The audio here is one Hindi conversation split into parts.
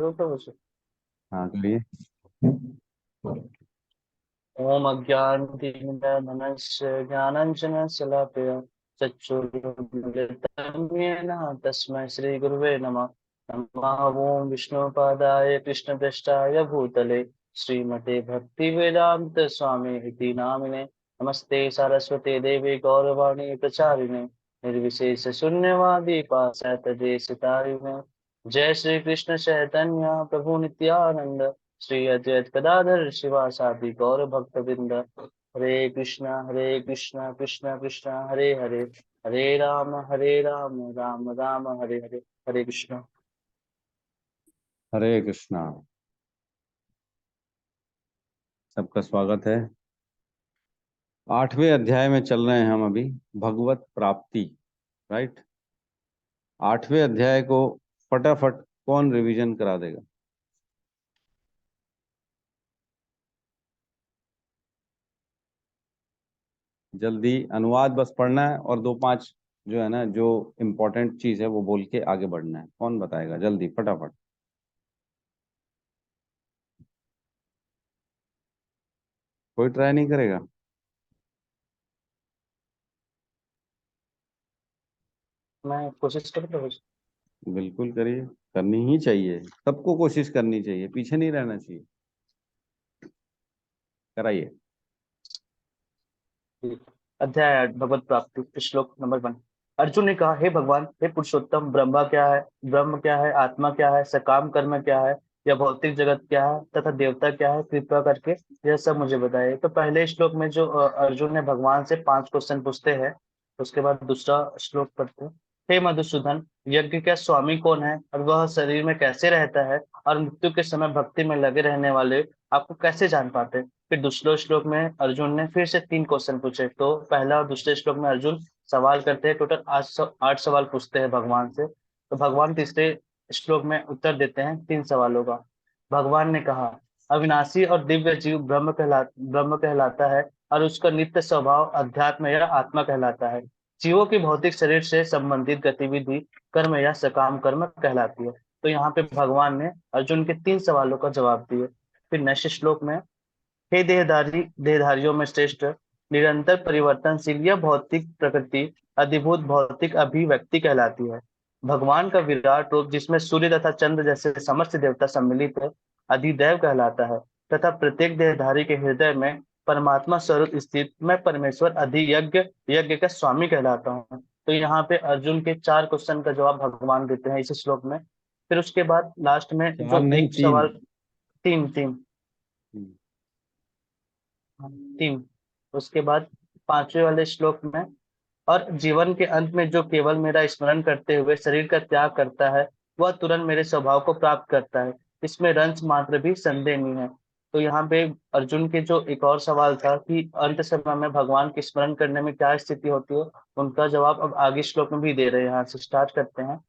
तो हाँ करिए। ओम अज्ञानतिमिरन्धस्य ज्ञानाञ्जनशलाकया चक्षुरुन्मिलितं येन तस्मै श्रीगुरुवे नमः। नमः ओं विष्णुपादाय कृष्णप्रेष्ठाय भूतले श्रीमते भक्तिवेदान्त स्वामी इति नामिने। नमस्ते सरस्वती देवी गौरवाणी प्रचारिणे निर्विशेष शून्यवादी पाश्चात्यदेशतारिणे। जय श्री कृष्ण चैतन्य प्रभु नित्यानंद श्री अद्वैत गदाधर शिवासादि गौर भक्त वृंद। हरे कृष्णा कृष्णा कृष्णा हरे हरे, हरे राम राम राम हरे हरे। हरे कृष्णा। हरे कृष्णा। सबका स्वागत है। 8वें अध्याय में चल रहे हैं हम अभी। भगवत प्राप्ति। राइट। 8वें अध्याय को फटाफट कौन रिवीजन करा देगा? जल्दी अनुवाद बस पढ़ना है और दो पांच जो है ना, जो इम्पोर्टेंट चीज है वो बोल के आगे बढ़ना है। कौन बताएगा जल्दी फटाफट? कोई ट्राई नहीं करेगा? मैं कोशिश करता हूँ। बिल्कुल करिए। करनी ही चाहिए, सबको कोशिश करनी चाहिए, पीछे नहीं रहना चाहिए। कराइए। अध्याय 8 भगवत प्राप्ति श्लोक नंबर 1। अर्जुन ने कहा, हे भगवान, हे पुरुषोत्तम, ब्रह्मा क्या है, ब्रह्म क्या है, आत्मा क्या है, सकाम कर्म क्या है, या भौतिक जगत क्या है, तथा देवता क्या है, कृपया करके यह सब मुझे बताइए। तो पहले श्लोक में जो अर्जुन ने भगवान से 5 क्वेश्चन पूछते हैं, उसके बाद दूसरा श्लोक पढ़ते हैं। हे मधुसूदन, यज्ञ का स्वामी कौन है, और वह शरीर में कैसे रहता है, और मृत्यु के समय भक्ति में लगे रहने वाले आपको कैसे जान पाते हैं। फिर दूसरे श्लोक में अर्जुन ने फिर से 3 क्वेश्चन पूछे। तो पहला और दूसरे श्लोक में अर्जुन सवाल करते हैं, टोटल 8 सवाल पूछते हैं भगवान से। तो भगवान तीसरे श्लोक में उत्तर देते हैं 3 सवालों का। भगवान ने कहा, अविनाशी और दिव्य जीव ब्रह्म कहलाता है, और उसका नित्य स्वभाव अध्यात्म या आत्मा कहलाता है। जीवों की भौतिक शरीर से संबंधित गतिविधि कर्म या सकाम कर्म कहलाती है। तो यहाँ पे भगवान ने अर्जुन के 3 सवालों का जवाब दिए। फिर नेक्स्ट श्लोक में, हे देहधारियों में श्रेष्ठ, निरंतर परिवर्तनशील यह भौतिक प्रकृति अधिभूत भौतिक अभिव्यक्ति कहलाती है। भगवान का विराट रूप, जिसमें सूर्य तथा चंद्र जैसे समस्त देवता सम्मिलित है, अधिदैव कहलाता है। तथा प्रत्येक देहधारी के हृदय में परमात्मा स्वरूप स्थित मैं परमेश्वर अधियज्ञ यज्ञ का स्वामी कहलाता हूँ। तो यहाँ पे अर्जुन के 4 क्वेश्चन का जवाब भगवान देते हैं इस श्लोक में। फिर उसके बाद लास्ट में चार जो नहीं, एक तीन। सवाल, तीन तीन हम्म। तीन उसके बाद पांचवे वाले श्लोक में, और जीवन के अंत में जो केवल मेरा स्मरण करते हुए शरीर का त्याग करता है, वह तुरंत मेरे स्वभाव को प्राप्त करता है, इसमें रंच मात्र भी संदेह नहीं है। तो यहाँ पे अर्जुन के जो एक और सवाल था कि अंत समय में भगवान के स्मरण करने में क्या स्थिति होती है, उनका जवाब अब आगे श्लोक में भी दे रहे हैं। यहाँ से स्टार्ट करते हैं।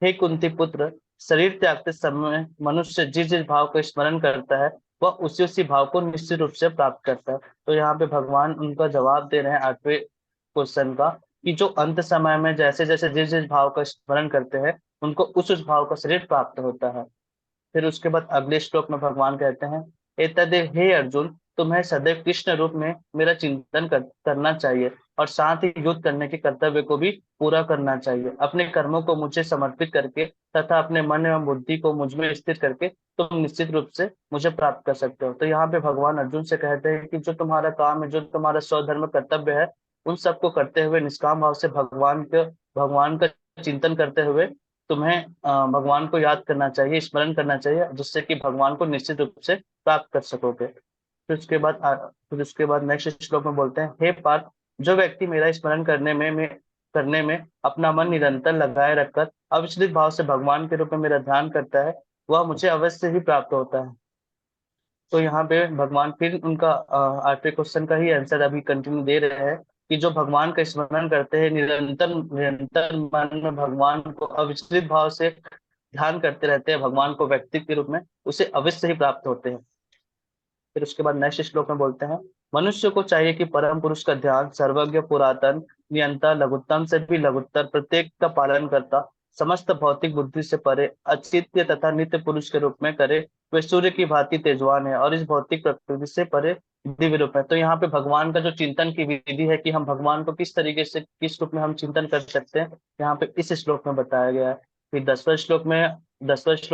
हे कुंती पुत्र, शरीर त्यागते समय मनुष्य जिस जिस भाव का स्मरण करता है, वह उसी उसी भाव को निश्चित रूप से प्राप्त करता है। तो यहाँ पे भगवान उनका जवाब दे रहे हैं 8वें क्वेश्चन का, कि जो अंत समय में जैसे जैसे जिस जिस भाव का स्मरण करते हैं, उनको उस भाव का शरीर प्राप्त होता है। फिर उसके बाद अगले श्लोक में भगवान कहते हैं, एतदेव हे अर्जुन, तुम्हें सदैव कृष्ण रूप में मेरा चिंतन करना चाहिए, और साथ ही युद्ध करने के कर्तव्य को भी पूरा करना चाहिए। अपने कर्मों को मुझे समर्पित करके तथा अपने मन एवं बुद्धि को मुझ में स्थिर करके तुम निश्चित रूप से मुझे प्राप्त कर सकते हो। तो यहाँ पे भगवान अर्जुन से कहते हैं कि जो तुम्हारा काम है, जो तुम्हारा स्वधर्म कर्तव्य है, उन सबको करते हुए निष्काम भाव से भगवान का चिंतन करते हुए तुम्हें भगवान को याद करना चाहिए, स्मरण करना चाहिए, जिससे कि भगवान को निश्चित रूप से प्राप्त कर सकोगे। फिर उसके बाद नेक्स्ट श्लोक में बोलते हैं, हे पार्थ, जो व्यक्ति मेरा स्मरण करने में अपना मन निरंतर लगाए रखकर अविचलित भाव से भगवान के रूप में मेरा ध्यान करता है, वह मुझे अवश्य ही प्राप्त होता है। तो यहाँ पे भगवान फिर उनका 8वें क्वेश्चन का ही आंसर अभी कंटिन्यू दे रहे हैं, कि जो भगवान का स्मरण करते हैं, निरंतर निरंतर मन में भगवान को अविचलित भाव से ध्यान करते रहते हैं भगवान को व्यक्ति के रूप में, उसे अवश्य ही प्राप्त होते हैं। फिर उसके बाद नेक्स्ट श्लोक में बोलते हैं, मनुष्य को चाहिए कि परम पुरुष का ध्यान, सर्वज्ञ पुरातन नियंता लघुत्तम से भी लघुत्तर प्रत्येक का पालन करता समस्त भौतिक बुद्धि से परे अचित्य तथा नित्य पुरुष के रूप में करे। वे सूर्य की भांति तेजवान है और इस भौतिक प्रकृति से परे दिव्य रूप है। तो यहाँ पे भगवान का जो चिंतन की विधि है कि हम भगवान को किस तरीके से, किस रूप में हम चिंतन कर सकते हैं, यहाँ पे इस श्लोक में बताया गया है। फिर 10वें श्लोक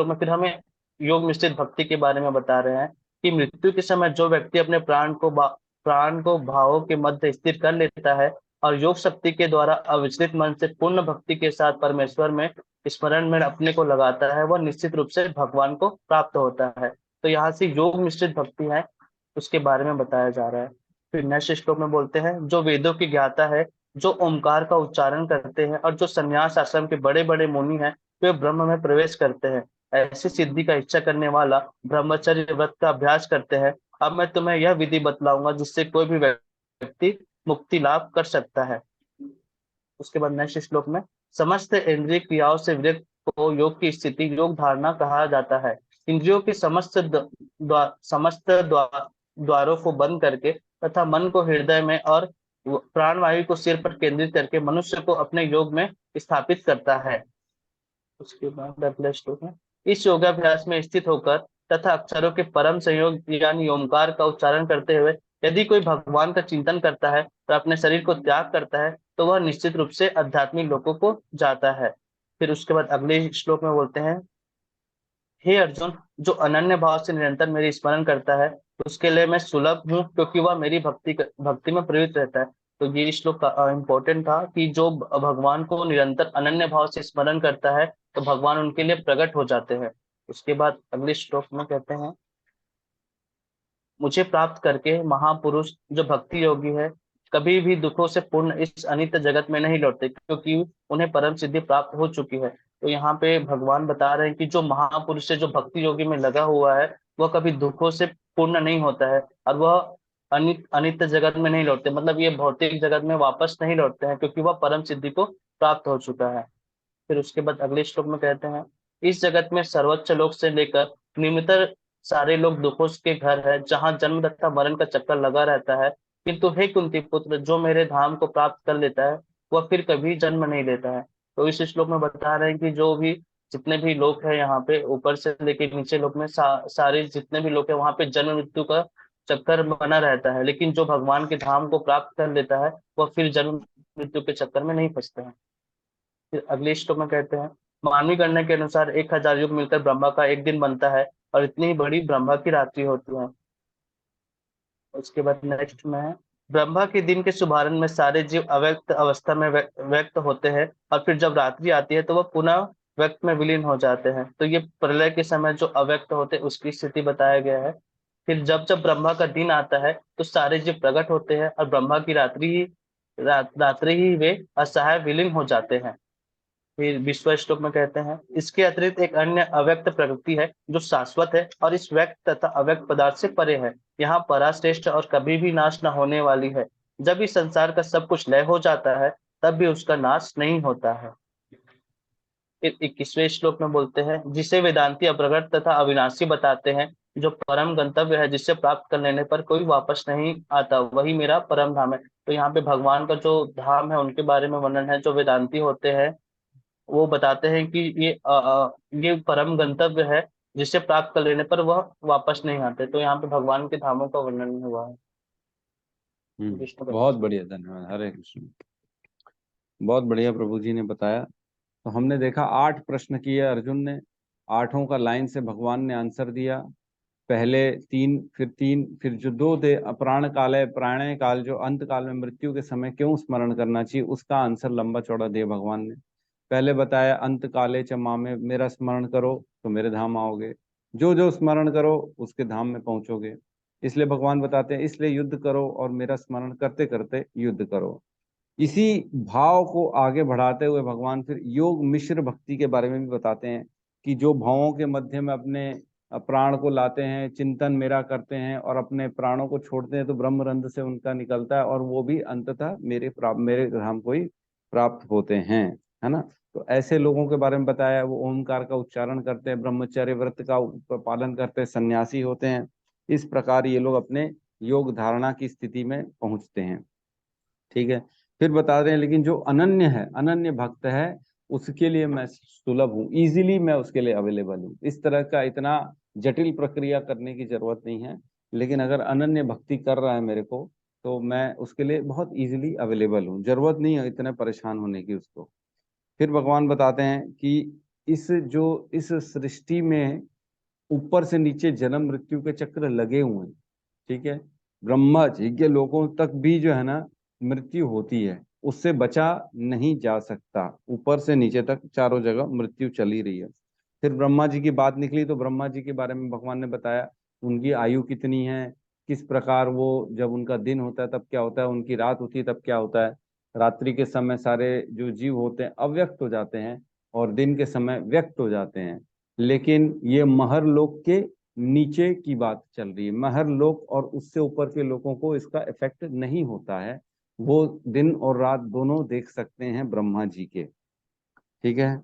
में फिर हमें योग मिश्रित भक्ति के बारे में बता रहे हैं कि मृत्यु के समय जो व्यक्ति अपने प्राण को भावों के मध्य स्थिर कर लेता है और योग शक्ति के द्वारा अविचलित मन से पूर्ण भक्ति के साथ परमेश्वर में स्मरण में अपने को लगाता है, वह निश्चित रूप से भगवान को प्राप्त होता है। तो यहाँ से योग मिश्रित भक्ति है उसके बारे में बताया जा रहा है। फिर नेक्स्ट श्लोक में बोलते हैं, जो वेदों की ज्ञाता है, जो ओमकार का उच्चारण करते हैं और जो संन्यास आश्रम के बड़े बड़े मुनि हैं, वे ब्रह्म में प्रवेश करते हैं। ऐसी सिद्धि का इच्छा करने वाला ब्रह्मचर्य व्रत का अभ्यास करते हैं। अब मैं तुम्हें यह विधि बतलाऊंगा जिससे कोई भी व्यक्ति मुक्ति लाभ कर सकता है। उसके बाद नेक्स्ट श्लोक में, समस्त इंद्रिय क्रियाओं से विरक्त को योग की स्थिति योग धारणा कहा जाता है। इंद्रियों के द्वारों को बंद करके तथा मन को हृदय में और प्राणवायु को सिर पर केंद्रित करके मनुष्य को अपने योग में स्थापित करता है। उसके बाद अगला श्लोक है, इस योगाभ्यास में स्थित होकर तथा अक्षरों के परम संयोग यानी ओमकार का उच्चारण करते हुए यदि कोई भगवान का चिंतन करता है तो अपने शरीर को त्याग करता है, तो वह निश्चित रूप से आध्यात्मिक लोकों को जाता है। फिर उसके बाद अगले श्लोक में बोलते हैं, हे अर्जुन, जो अनन्य भाव से निरंतर मेरी स्मरण करता है उसके लिए मैं सुलभ हूँ, क्योंकि वह मेरी भक्ति में प्रवृत्त रहता है। तो ये श्लोक इम्पोर्टेंट था कि जो भगवान को निरंतर अनन्य भाव से स्मरण करता है तो भगवान उनके लिए प्रकट हो जाते हैं। उसके बाद अगले श्लोक में कहते हैं, मुझे प्राप्त करके महापुरुष जो भक्ति योगी है कभी भी दुखों से पूर्ण इस अनित्य जगत में नहीं लौटते, क्योंकि उन्हें परम सिद्धि प्राप्त हो चुकी है। तो यहाँ पे भगवान बता रहे हैं कि जो महापुरुष है, जो भक्ति योगी में लगा हुआ है, वह कभी दुखों से पूर्ण नहीं होता है और वह अनित्य जगत में नहीं लौटते, मतलब ये भौतिक जगत में वापस नहीं लौटते हैं, क्योंकि वह परम सिद्धि को प्राप्त हो चुका है। फिर उसके बाद अगले श्लोक में कहते हैं, इस जगत में सर्वोच्च लोक से लेकर निम्नतर सारे लोग दुखों के घर है, जहाँ जन्म तथा मरण का चक्कर लगा रहता है। किंतु हे कुंती पुत्र, जो मेरे धाम को प्राप्त कर लेता है वह फिर कभी जन्म नहीं लेता है। तो इस श्लोक में बता रहे हैं कि जो भी जितने भी लोग हैं यहाँ पे ऊपर से लेकर नीचे लोग में सारे जितने भी लोग हैं वहां पे जन्म मृत्यु का चक्कर बना रहता है, लेकिन जो भगवान के धाम को प्राप्त कर लेता है वह फिर जन्म मृत्यु के चक्कर में नहीं फंसते हैं। फिर अगले श्लोक में कहते हैं, मानवीय गणना के अनुसार 1000 युग मिलकर ब्रह्मा का एक दिन बनता है और इतनी ही बड़ी ब्रह्मा की रात्रि होती है। उसके बाद नेक्स्ट में है, ब्रह्मा के दिन के शुभारंभ में सारे जीव अव्यक्त अवस्था में व्यक्त होते हैं और फिर जब रात्रि आती है तो वह पुनः व्यक्त में विलीन हो जाते हैं। तो ये प्रलय के समय जो अव्यक्त होते हैं उसकी स्थिति बताया गया है। फिर जब जब ब्रह्मा का दिन आता है तो सारे जीव प्रकट होते हैं और ब्रह्मा की रात्रि ही वे असहाय विलीन हो जाते हैं। फिर 20वें श्लोक में कहते हैं, इसके अतिरिक्त एक अन्य अव्यक्त प्रकृति है जो शाश्वत है और इस व्यक्त तथा अव्यक्त पदार्थ से परे है। यहाँ पराश्रेष्ठ और कभी भी नाश न होने वाली है। जब इस संसार का सब कुछ लय हो जाता है तब भी उसका नाश नहीं होता है। फिर 21वें श्लोक में बोलते हैं, जिसे वेदांती अप्रगट तथा अविनाशी बताते हैं, जो परम गंतव्य है जिसे प्राप्त कर लेने पर कोई वापस नहीं आता, वही मेरा परम धाम है। तो यहाँ पे भगवान का जो धाम है उनके बारे में वर्णन है। जो वेदांती होते हैं वो बताते हैं कि ये परम गंतव्य है जिसे प्राप्त कर लेने पर वह वापस नहीं आते। तो यहाँ पे भगवान के धामों का वर्णन हुआ है। विष्णु बहुत पद। बढ़िया, धन्यवाद। हरे कृष्ण। बहुत बढ़िया प्रभु जी ने बताया। तो हमने देखा 8 प्रश्न किए अर्जुन ने, आठों का लाइन से भगवान ने आंसर दिया। पहले 3, फिर 3, फिर जो 2 थे, अप्राण काल है, प्राणय काल, जो अंत काल में मृत्यु के समय क्यों स्मरण करना चाहिए, उसका आंसर लंबा चौड़ा दिया भगवान ने। पहले बताया अंत काले च मामे, मेरा स्मरण करो तो मेरे धाम आओगे, जो जो स्मरण करो उसके धाम में पहुंचोगे। इसलिए भगवान बताते हैं, इसलिए युद्ध करो और मेरा स्मरण करते करते युद्ध करो। इसी भाव को आगे बढ़ाते हुए भगवान फिर योग मिश्र भक्ति के बारे में भी बताते हैं कि जो भावों के मध्य में अपने प्राण को लाते हैं, चिंतन मेरा करते हैं और अपने प्राणों को छोड़ते हैं, तो ब्रह्मरंध्र से उनका निकलता है और वो भी अंततः मेरे धाम को ही प्राप्त होते हैं, है ना। तो ऐसे लोगों के बारे में बताया, वो ओमकार का उच्चारण करते हैं, ब्रह्मचर्य व्रत का पालन करते हैं, सन्यासी होते हैं। इस प्रकार ये लोग अपने योग धारणा की स्थिति में पहुंचते हैं। ठीक है। फिर बता रहे हैं, लेकिन जो अनन्य है, अनन्य भक्त है, उसके लिए मैं सुलभ हूँ, इजीली मैं उसके लिए अवेलेबल हूँ। इस तरह का इतना जटिल प्रक्रिया करने की जरूरत नहीं है, लेकिन अगर अनन्य भक्ति कर रहा है मेरे को, तो मैं उसके लिए बहुत इजीली अवेलेबल हूँ, जरूरत नहीं है इतने परेशान होने की उसको। फिर भगवान बताते हैं कि इस सृष्टि में ऊपर से नीचे जन्म मृत्यु के चक्र लगे हुए हैं, ठीक है। ब्रह्मा जी के लोगों तक भी जो है ना मृत्यु होती है, उससे बचा नहीं जा सकता, ऊपर से नीचे तक चारों जगह मृत्यु चली रही है। फिर ब्रह्मा जी की बात निकली तो ब्रह्मा जी के बारे में भगवान ने बताया उनकी आयु कितनी है, किस प्रकार वो, जब उनका दिन होता है तब क्या होता है, उनकी रात होती है तब क्या होता है। रात्रि के समय सारे जो जीव होते हैं अव्यक्त हो जाते हैं, और दिन के समय व्यक्त हो जाते हैं। लेकिन ये महर लोक के नीचे की बात चल रही है, महर लोक और उससे ऊपर के लोगों को इसका इफेक्ट नहीं होता है, वो दिन और रात दोनों देख सकते हैं ब्रह्मा जी के, ठीक है।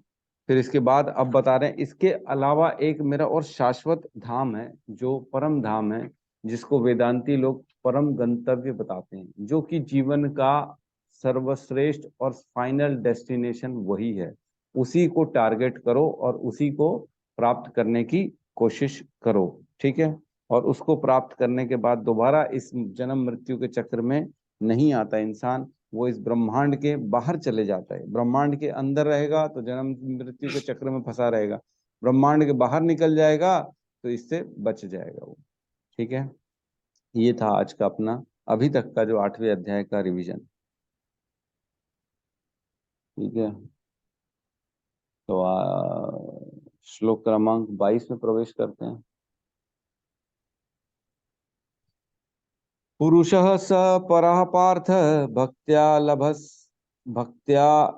फिर इसके बाद अब बता रहे हैं इसके अलावा एक मेरा और शाश्वत धाम है, जो परम धाम है, जिसको वेदांती लोग परम गंतव्य बताते हैं, जो कि जीवन का सर्वश्रेष्ठ और फाइनल डेस्टिनेशन वही है। उसी को टारगेट करो और उसी को प्राप्त करने की कोशिश करो, ठीक है। और उसको प्राप्त करने के बाद दोबारा इस जन्म मृत्यु के चक्र में नहीं आता इंसान, वो इस ब्रह्मांड के बाहर चले जाता है। ब्रह्मांड के अंदर रहेगा तो जन्म मृत्यु के चक्र में फंसा रहेगा, ब्रह्मांड के बाहर निकल जाएगा तो इससे बच जाएगा वो, ठीक है। ये था आज का अपना अभी तक का जो 8वें अध्याय का रिवीजन, ठीक है। तो श्लोक क्रमांक 22 में प्रवेश करते हैं। पुरुषः स परः पार्थ भक्त्या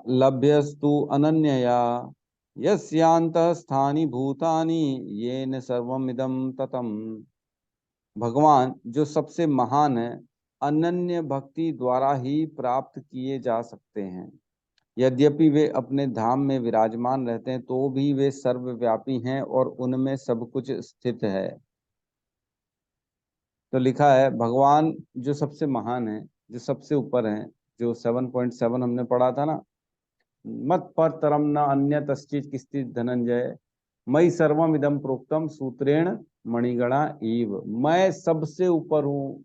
लभ्यस्तु अनन्यया यस्यान्तः स्थानि भूतानि येन सर्वमिदं ततम्। भगवान जो सबसे महान है, अनन्य भक्ति द्वारा ही प्राप्त किए जा सकते हैं। यद्यपि वे अपने धाम में विराजमान रहते हैं तो भी वे सर्वव्यापी हैं और उनमें सब कुछ स्थित है। तो लिखा है भगवान जो सबसे महान है, जो सबसे ऊपर है, जो 7.7 हमने पढ़ा था ना, मत पर तरम न अन्य तश्चित किस्ति धनंजय मई सर्वम इदम प्रोक्तम सूत्रेण मणिगणा ईव। मैं सबसे ऊपर हूँ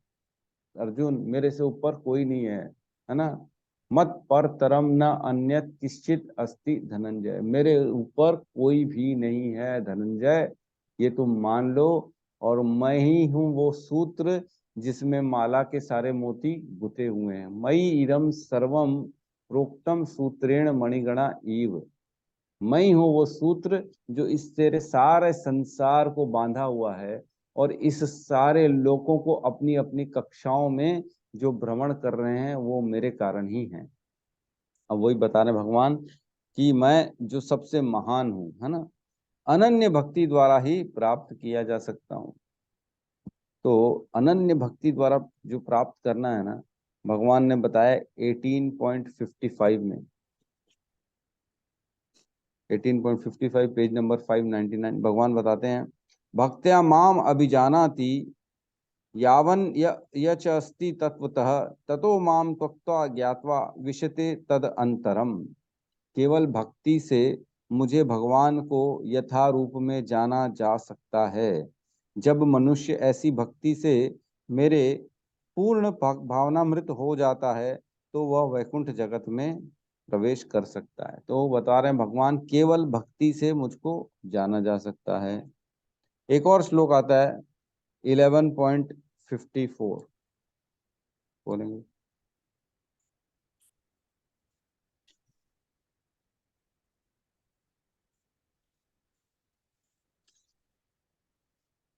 अर्जुन, मेरे से ऊपर कोई नहीं है ना। मत पर तरम न अन्य किश्चित अस्ति धनंजय, मेरे ऊपर कोई भी नहीं है धनंजय, ये तुम मान लो। और मैं ही हूँ वो सूत्र जिसमें माला के सारे मोती गुथे हुए हैं। मई इदम सर्वम प्रोक्तम सूत्रेण मणिगणा ईव। मैं ही हूँ वो सूत्र जो इस तेरे सारे संसार को बांधा हुआ है, और इस सारे लोगों को अपनी अपनी कक्षाओं में जो भ्रमण कर रहे हैं वो मेरे कारण ही हैं। अब वही बता रहे भगवान कि मैं जो सबसे महान हूँ, है ना, अनन्य भक्ति द्वारा ही प्राप्त किया जा सकता हूँ। तो अनन्य भक्ति द्वारा जो प्राप्त करना है ना, भगवान ने बताया 18.55 में, 18.55 पेज नंबर 599, भगवान बताते हैं भक्त्या माम अभिजानाति यावन यच अस्ति तत्वतः ततो माम त्वक्त्वा ज्ञात्वा विशते तद अंतरम। केवल भक्ति से मुझे भगवान को यथा रूप में जाना जा सकता है। जब मनुष्य ऐसी भक्ति से मेरे पूर्ण भावनामृत हो जाता है तो वह वैकुंठ जगत में प्रवेश कर सकता है। तो बता रहे हैं भगवान केवल भक्ति से मुझको जाना जा सकता है। एक और श्लोक आता है 11.54, बोलेंगे।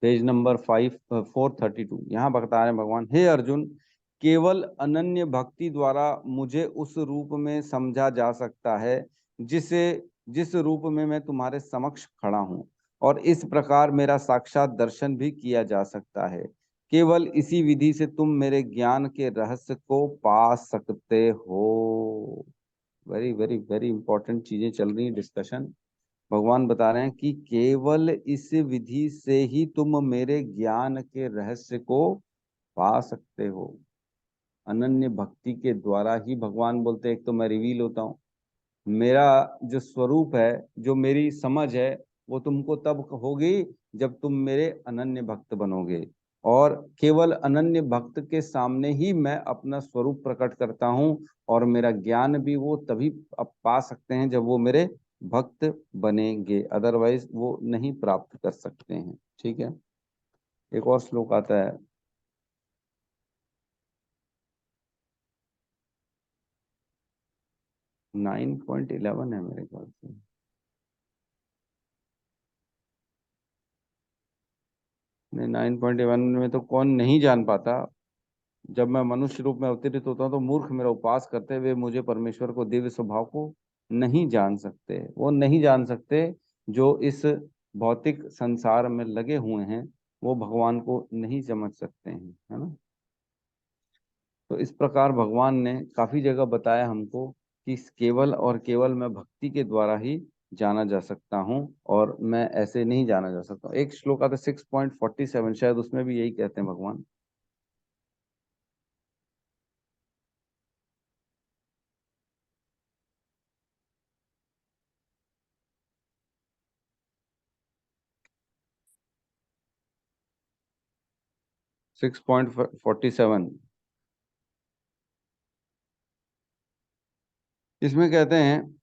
पेज नंबर 432, यहाँ बता रहे हैं भगवान, हे अर्जुन, केवल अनन्य भक्ति द्वारा मुझे उस रूप में समझा जा सकता है जिसे जिस रूप में मैं तुम्हारे समक्ष खड़ा हूँ, और इस प्रकार मेरा साक्षात दर्शन भी किया जा सकता है। केवल इसी विधि से तुम मेरे ज्ञान के रहस्य को पा सकते हो। वेरी वेरी वेरी इंपॉर्टेंट चीजें चल रही हैं, डिस्कशन। भगवान बता रहे हैं कि केवल इस विधि से ही तुम मेरे ज्ञान के रहस्य को पा सकते हो। अनन्य भक्ति के द्वारा ही भगवान बोलते हैं, एक तो मैं रिवील होता हूँ, मेरा जो स्वरूप है, जो मेरी समझ है, वो तुमको तब होगी जब तुम मेरे अनन्य भक्त बनोगे। और केवल अनन्य भक्त के सामने ही मैं अपना स्वरूप प्रकट करता हूँ, और मेरा ज्ञान भी वो तभी अब पा सकते हैं जब वो मेरे भक्त बनेंगे, अदरवाइज वो नहीं प्राप्त कर सकते हैं। ठीक है, एक और श्लोक आता है। 9.11 है मेरे ख्याल से। नहीं, 9.11 में तो कौन नहीं जान पाता, जब मैं मनुष्य रूप में अवतरित होता हूँ तो मूर्ख मेरा उपवास करते हुए मुझे परमेश्वर को, दिव्य स्वभाव को नहीं जान सकते। वो नहीं जान सकते जो इस भौतिक संसार में लगे हुए हैं, वो भगवान को नहीं समझ सकते हैं, है ना। तो इस प्रकार भगवान ने काफी जगह बताया हमको कि केवल और केवल मैं भक्ति के द्वारा ही जाना जा सकता हूँ, और मैं ऐसे नहीं जाना जा सकता। एक श्लोक आता है 6.47, शायद उसमें भी यही कहते हैं भगवान। 6.47, इसमें कहते हैं,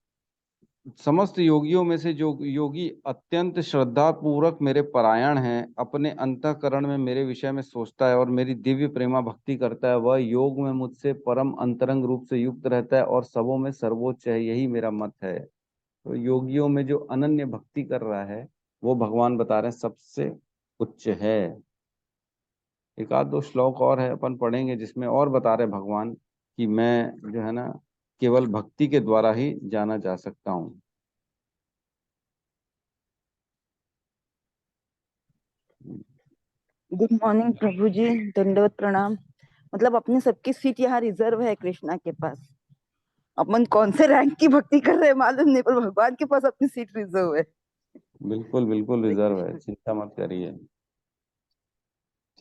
समस्त योगियों में से जो योगी अत्यंत श्रद्धा पूर्वक मेरे परायण हैं, अपने अंतःकरण में मेरे विषय में सोचता है और मेरी दिव्य प्रेमा भक्ति करता है, वह योग में मुझसे परम अंतरंग रूप से युक्त रहता है और सबों में सर्वोच्च है, यही मेरा मत है। तो योगियों में जो अनन्य भक्ति कर रहा है, वो भगवान बता रहे हैं सबसे उच्च है। एक आध दो श्लोक और है, अपन पढ़ेंगे, जिसमें और बता रहे भगवान कि मैं जो है ना, केवल भक्ति के द्वारा ही जाना जा सकता हूँ। गुड मॉर्निंग प्रभु जी, दंडवत प्रणाम। मतलब अपनी सबकी सीट यहाँ रिजर्व है कृष्णा के पास। अपन कौन से रैंक की भक्ति कर रहे हैं मालूम नहीं, पर भगवान के पास अपनी सीट रिजर्व है। बिल्कुल बिल्कुल हरे रिजर्व है, कृष्णा। चिंता मत करिए।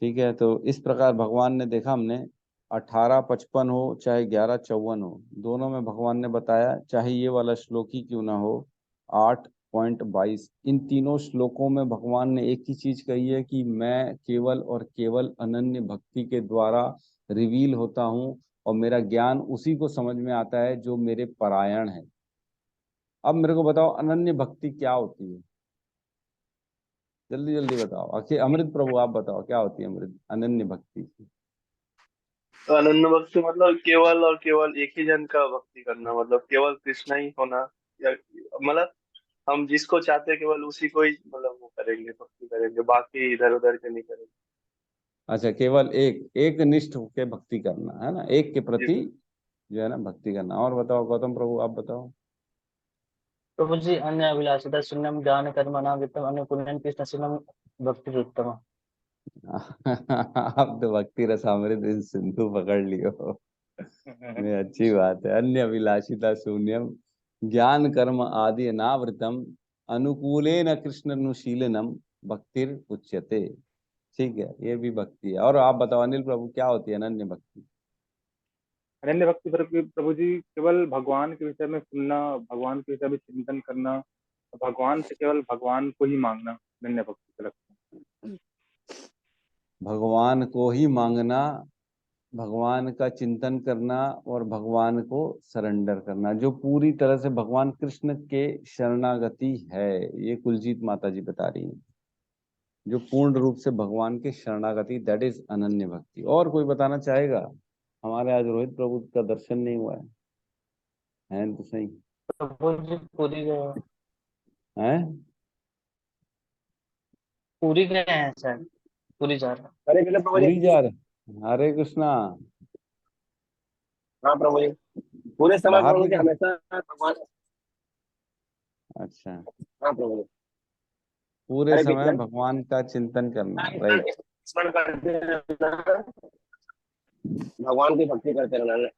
ठीक है, तो इस प्रकार भगवान ने देखा, हमने 18:55 हो चाहे 11:54 हो, दोनों में भगवान ने बताया, चाहे ये वाला श्लोक ही क्यों ना हो 8.22, इन तीनों श्लोकों में भगवान ने एक ही चीज कही है कि मैं केवल और केवल अनन्य भक्ति के द्वारा रिवील होता हूँ, और मेरा ज्ञान उसी को समझ में आता है जो मेरे परायण है। अब मेरे को बताओ, अनन्य भक्ति क्या होती है? जल्दी जल्दी बताओ। आखिर अमृत प्रभु आप बताओ, क्या होती है अमृत अनन्य भक्ति? तो अनन्य भक्ति मतलब केवल और केवल एक ही जन का भक्ति करना, मतलब केवल कृष्णा ही होना, या मतलब हम जिसको चाहते हैं केवल उसी को ही मतलब वो करेंगे, भक्ति करेंगे, बाकी इधर उधर के नहीं करेंगे। अच्छा, केवल एक एक निष्ठ होके भक्ति करना है ना, एक के जी। प्रति जो है ना भक्ति करना। और बताओ गौतम प्रभु, आप बताओ। प्रभु जी, अन्य अभिलाषिता शून्यम ज्ञान कर्मणावितम अन्य पुण्यम कृष्ण भक्ति उत्तम। आप तो भक्ति रसामृत इन सिंधु पकड़ लियो। नहीं, अच्छी बात है। अन्य अभिलाषिता शून्यम ज्ञान कर्म आदि अनावृतम अनुकूलेन कृष्ण अनुशीलनम भक्तिर उच्यते। ठीक है, ये भी भक्ति है। और आप बताओ अनिल प्रभु, क्या होती है अनन्य भक्ति? अनन्य भक्ति प्रभु जी केवल भगवान के विषय में सुनना, भगवान के विषय में चिंतन करना, भगवान से केवल भगवान को ही मांगना अनन्य भक्ति का लगता है। भगवान को ही मांगना, भगवान का चिंतन करना, और भगवान को सरेंडर करना, जो पूरी तरह से भगवान कृष्ण के शरणागति है। ये कुलजीत माता जी बता रही हैं, जो पूर्ण रूप से भगवान के शरणागति, दैट इज अनन्य भक्ति। और कोई बताना चाहेगा? हमारे आज रोहित प्रभु का दर्शन नहीं हुआ है तो सही प्रभु जी पूरी गए, है। पूरी गए हैं शायद, पूरी जा रहा है। हरे कृष्ण प्रभु जी। पूरी जा रहे, हरे कृष्णा। हाँ प्रभु जी, पूरे समय बाहर प्रभु जी निकल, हमेशा भगवान। अच्छा, हाँ प्रभु जी। पूरे हरे समय कृष्ण। भगवान का चिंतन करना, राइट। स्मरण करते रहना, भगवान की भक्ति करते रहना।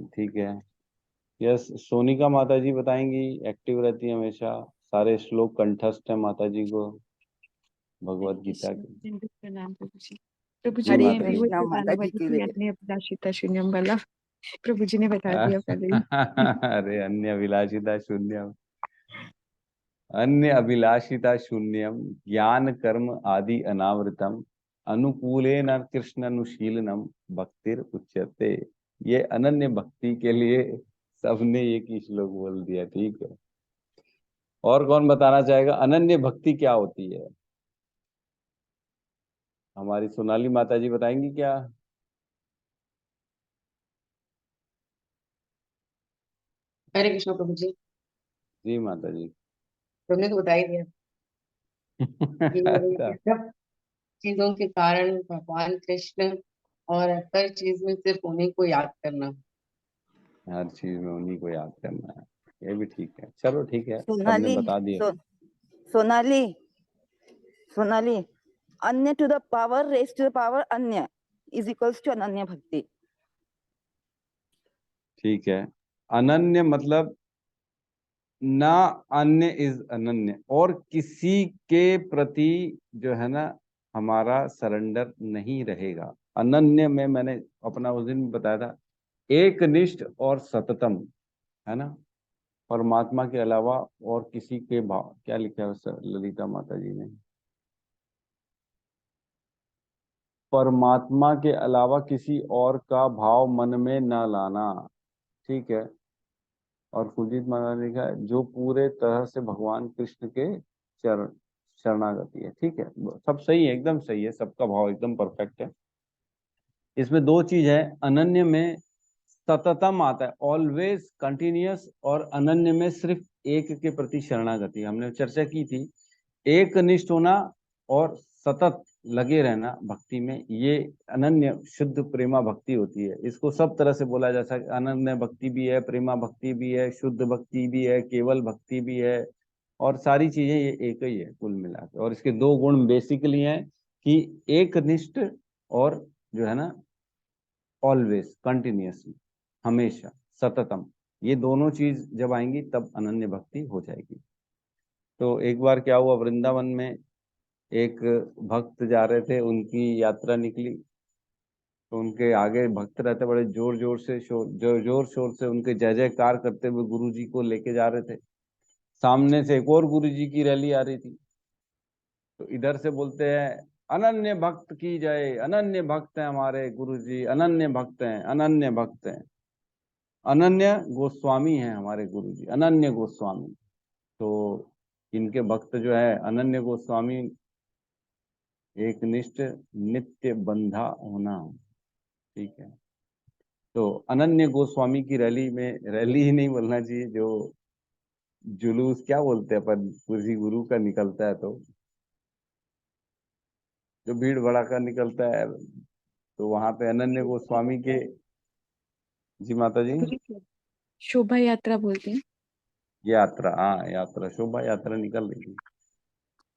ठीक है। यस, सोनिका माता जी बताएंगी, एक्टिव रहती है हमेशा, सारे श्लोक कंठस्थ है माता जी को भगवत गीता के। प्रणाम प्रभु जी। प्रभु जी जी हरे मैं माता भी जी। वही कृष्णा बताने माता जी वाली के थी लिए। अपने अभिलाषिता शून्यम वाला। प्रभु जी ने बता दिया पहले ही। अरे अन्य अभिलाषिता शून्यम, अन्य अभिलाषिता शून्यम, ज्ञान कर्म आदि अनावृतम, अनुकूलेन कृष्ण अनुशीलनम, भक्तिर उच्यते। ये अनन्य भक्ति के लिए सबने एक ही श्लोक बोल दिया। ठीक है, और कौन बताना चाहेगा अनन्य भक्ति क्या होती है? हमारी सोनाली माता जी बताएंगी क्या? हरे कृष्ण प्रभु जी। जी माता जी। तुमने तो बता ही दिया कि अच्छा, ये सब चीजों के कारण भगवान कृष्ण और हर चीज में सिर्फ उन्हीं को याद करना। हर चीज में उन्हीं को याद करना है, ये भी ठीक है। चलो ठीक है, सबने सोनाली बता दिया। सोनाली सोनाली, अन्य to the power raise to the power अन्य इज इक्वल्स टू अनन्य भक्ति। ठीक है, अनन्य मतलब ना, अन्य इज अनन्य, और किसी के प्रति जो है ना हमारा सरेंडर नहीं रहेगा। अनन्य में मैंने अपना उस दिन बताया था, एक निष्ठ और सततम, है ना, परमात्मा के अलावा और किसी के भाव, क्या लिखा है उस ललिता माता जी ने, परमात्मा के अलावा किसी और का भाव मन में न लाना। ठीक है, और कुलजीत महाराज ने लिखा है जो पूरे तरह से भगवान कृष्ण के चरण शरणागति है। ठीक है, सब सही है, एकदम सही है, सबका भाव एकदम परफेक्ट है। इसमें दो चीज है, अनन्य में सततम आता है, ऑलवेज कंटिन्यूअस, और अनन्य में सिर्फ एक के प्रति शरणागति। हमने चर्चा की थी, एक निष्ठ होना और सतत लगे रहना भक्ति में, ये अनन्य शुद्ध प्रेमा भक्ति होती है। इसको सब तरह से बोला जा सकता है, अनन्य भक्ति भी है, प्रेमा भक्ति भी है, शुद्ध भक्ति भी है, केवल भक्ति भी है, और सारी चीजें ये एक ही है कुल मिला के। और इसके दो गुण बेसिकली हैं कि एक निष्ठ और जो है ना ऑलवेज कंटिन्यूअसली, हमेशा सततम, ये दोनों चीज जब आएंगी तब अनन्य भक्ति हो जाएगी। तो एक बार क्या हुआ, वृंदावन में एक भक्त जा रहे थे, उनकी यात्रा निकली, तो उनके आगे भक्त रहते, बड़े जोर जोर से जोर शोर से उनके जय जयकार करते हुए गुरु जी को लेके जा रहे थे। सामने से एक और गुरु जी की रैली आ रही थी, तो इधर से बोलते हैं अनन्य भक्त की जय, अनन्य भक्त हैं हमारे गुरु जी, अनन्य भक्त हैं, अनन्य भक्त हैं, अनन्य गोस्वामी हैं हमारे गुरु जी, अनन्य गोस्वामी। तो इनके भक्त जो है अनन्य गोस्वामी, एक निष्ठ नित्य बंधा होना। ठीक है, तो अनन्य गोस्वामी की रैली में, रैली ही नहीं बोलना चाहिए, जो जुलूस क्या बोलते हैं अपन, किसी गुरु का निकलता है तो जो भीड़ भड़ाका निकलता है, तो वहां पे अनन्य गोस्वामी के, जी माता जी, प्रभु जी शोभा यात्रा बोलते हैं। यात्रा, हाँ यात्रा, शोभा यात्रा निकल रही थी,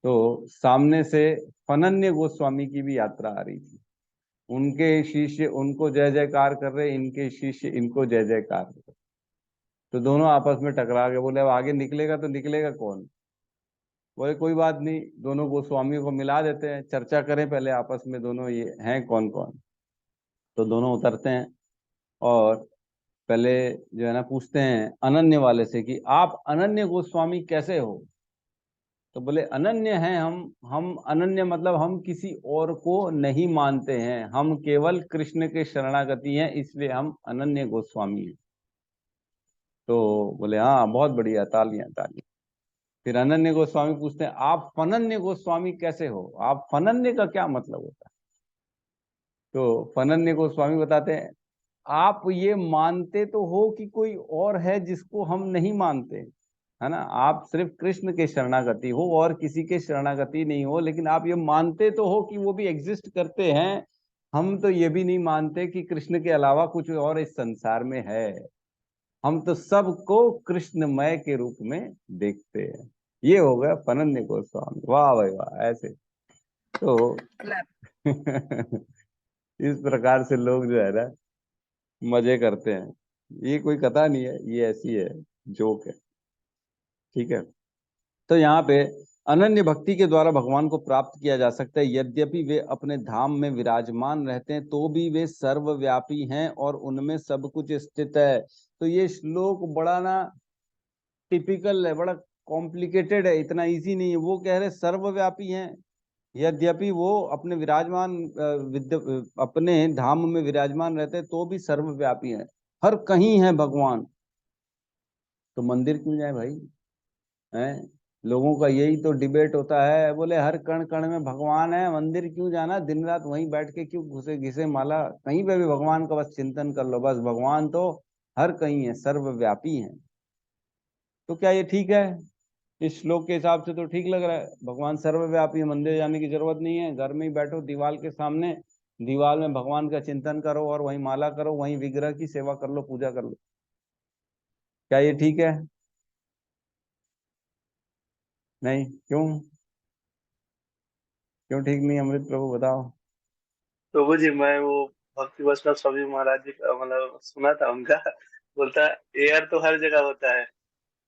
तो सामने से अनन्य गोस्वामी की भी यात्रा आ रही थी। उनके शिष्य उनको जय जयकार कर रहे, इनके शिष्य इनको जय जयकार कर रहे। तो दोनों आपस में टकरा गए, बोले अब आगे निकलेगा तो निकलेगा कौन? बोले कोई बात नहीं, दोनों गोस्वामियों को मिला देते हैं, चर्चा करें पहले आपस में दोनों ये हैं कौन कौन। तो दोनों उतरते हैं और पहले जो है ना पूछते हैं अनन्य वाले से कि आप अनन्य गोस्वामी कैसे हो? तो बोले अनन्य हैं हम अनन्य मतलब हम किसी और को नहीं मानते हैं, हम केवल कृष्ण के शरणागति हैं, इसलिए हम अनन्य गोस्वामी हैं। तो बोले हाँ बहुत बढ़िया, तालियां तालियां। फिर अनन्य गोस्वामी पूछते हैं आप फनन्य गोस्वामी कैसे हो? आप फनन्य का क्या मतलब होता है? तो फनन्य गोस्वामी बताते हैं आप ये मानते तो हो कि कोई और है जिसको हम नहीं मानते, है ना, आप सिर्फ कृष्ण के शरणागति हो और किसी के शरणागति नहीं हो, लेकिन आप ये मानते तो हो कि वो भी एग्जिस्ट करते हैं। हम तो ये भी नहीं मानते कि कृष्ण के अलावा कुछ और इस संसार में है, हम तो सबको कृष्णमय के रूप में देखते हैं। ये हो गया फनन्य गोस्वामी। वाह भाई वाह, ऐसे तो इस प्रकार से लोग जो है ना मजे करते हैं। ये कोई कथा नहीं है, ये ऐसी है, जोक है। ठीक है, तो यहाँ पे अनन्य भक्ति के द्वारा भगवान को प्राप्त किया जा सकता है। यद्यपि वे अपने धाम में विराजमान रहते हैं तो भी वे सर्वव्यापी हैं और उनमें सब कुछ स्थित है। तो ये श्लोक बड़ा ना टिपिकल है, बड़ा कॉम्प्लिकेटेड है, इतना इजी नहीं है। वो कह रहे सर्वव्यापी हैं, यद्यपि वो अपने अपने धाम में विराजमान रहते हैं तो भी सर्वव्यापी हैं, हर कहीं है भगवान। तो मंदिर क्यों जाए भाई? हैं, लोगों का यही तो डिबेट होता है, बोले हर कण कण में भगवान है, मंदिर क्यों जाना, दिन रात वहीं बैठ के क्यों घुसे घिसे माला, कहीं पे भी भगवान का बस चिंतन कर लो, बस भगवान तो हर कहीं है, सर्वव्यापी है। तो क्या ये ठीक है? इस श्लोक के हिसाब से तो ठीक लग रहा है, भगवान सर्वव्यापी है, मंदिर जाने की जरूरत नहीं है, घर में ही बैठो दीवार के सामने, दीवार में भगवान का चिंतन करो और वहीं माला करो, वहीं विग्रह की सेवा कर लो, पूजा कर लो। क्या ये ठीक है? नहीं, क्यों? क्यों ठीक नहीं? अमृत प्रभु बताओ। प्रभु जी, मैं वो भक्ति वैष्णव स्वामी महाराज जी का मतलब सुना था उनका, बोलता एयर तो हर जगह होता है,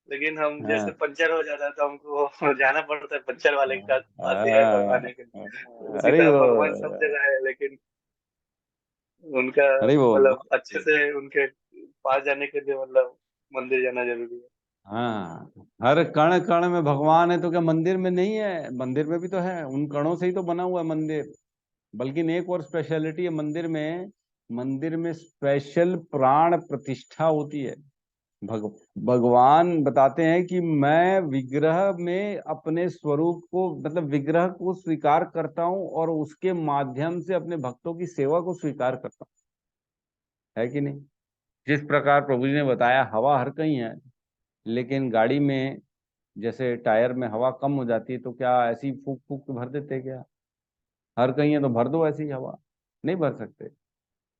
लेकिन हम जैसे हाँ पंचर हो जाता है तो हमको जाना पड़ता है पंचर वाले के पास एयर डलवाने के लिए। उसी अरे तरह वो भगवान सब जगह है, लेकिन उनका अरे वो मतलब अच्छे से उनके पास जाने के लिए मतलब मंदिर जाना जरूरी है। हाँ, हर कण कण में भगवान है, तो क्या मंदिर में नहीं है? मंदिर में भी तो है, उन कणों से ही तो बना हुआ है मंदिर। बल्कि एक और स्पेशलिटी है मंदिर में, मंदिर में स्पेशल प्राण प्रतिष्ठा होती है। भगवान बताते हैं कि मैं विग्रह में अपने स्वरूप को, मतलब विग्रह को स्वीकार करता हूं और उसके माध्यम से अपने भक्तों की सेवा को स्वीकार करता हूं, है कि नहीं? जिस प्रकार प्रभु जी ने बताया हवा हर कहीं है, लेकिन गाड़ी में जैसे टायर में हवा कम हो जाती है तो क्या ऐसी फूक फूक के भर देते हैं क्या? हर कहीं है तो भर दो ऐसी हवा, नहीं भर सकते।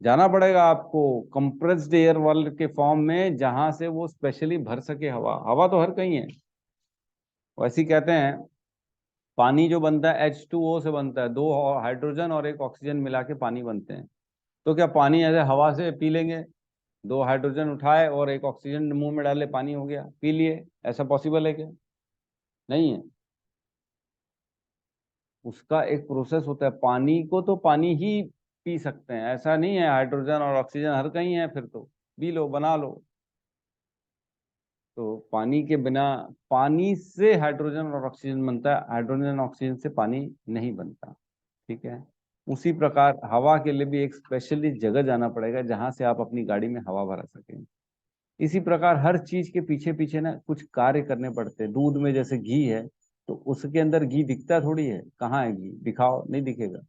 जाना पड़ेगा आपको कंप्रेस्ड एयर वाले के फॉर्म में, जहां से वो स्पेशली भर सके हवा। हवा तो हर कहीं है। वैसे ही कहते हैं पानी जो बनता है H2O से बनता है, दो हाइड्रोजन और एक ऑक्सीजन मिला के पानी बनते हैं। तो क्या पानी ऐसे हवा से पी लेंगे? दो हाइड्रोजन उठाए और एक ऑक्सीजन मुंह में डाले, पानी हो गया, पी लिए, ऐसा पॉसिबल है क्या? नहीं है। उसका एक प्रोसेस होता है, पानी को तो पानी ही पी सकते हैं, ऐसा नहीं है हाइड्रोजन और ऑक्सीजन हर कहीं है फिर तो पी लो, बना लो। तो पानी के बिना, पानी से हाइड्रोजन और ऑक्सीजन बनता है, हाइड्रोजन ऑक्सीजन से पानी नहीं बनता। ठीक है। उसी प्रकार हवा के लिए भी एक स्पेशली जगह जाना पड़ेगा जहां से आप अपनी गाड़ी में हवा भरा सकें। इसी प्रकार हर चीज के पीछे पीछे ना कुछ कार्य करने पड़ते हैं। दूध में जैसे घी है, तो उसके अंदर घी दिखता थोड़ी है, कहाँ है घी, दिखाओ, नहीं दिखेगा।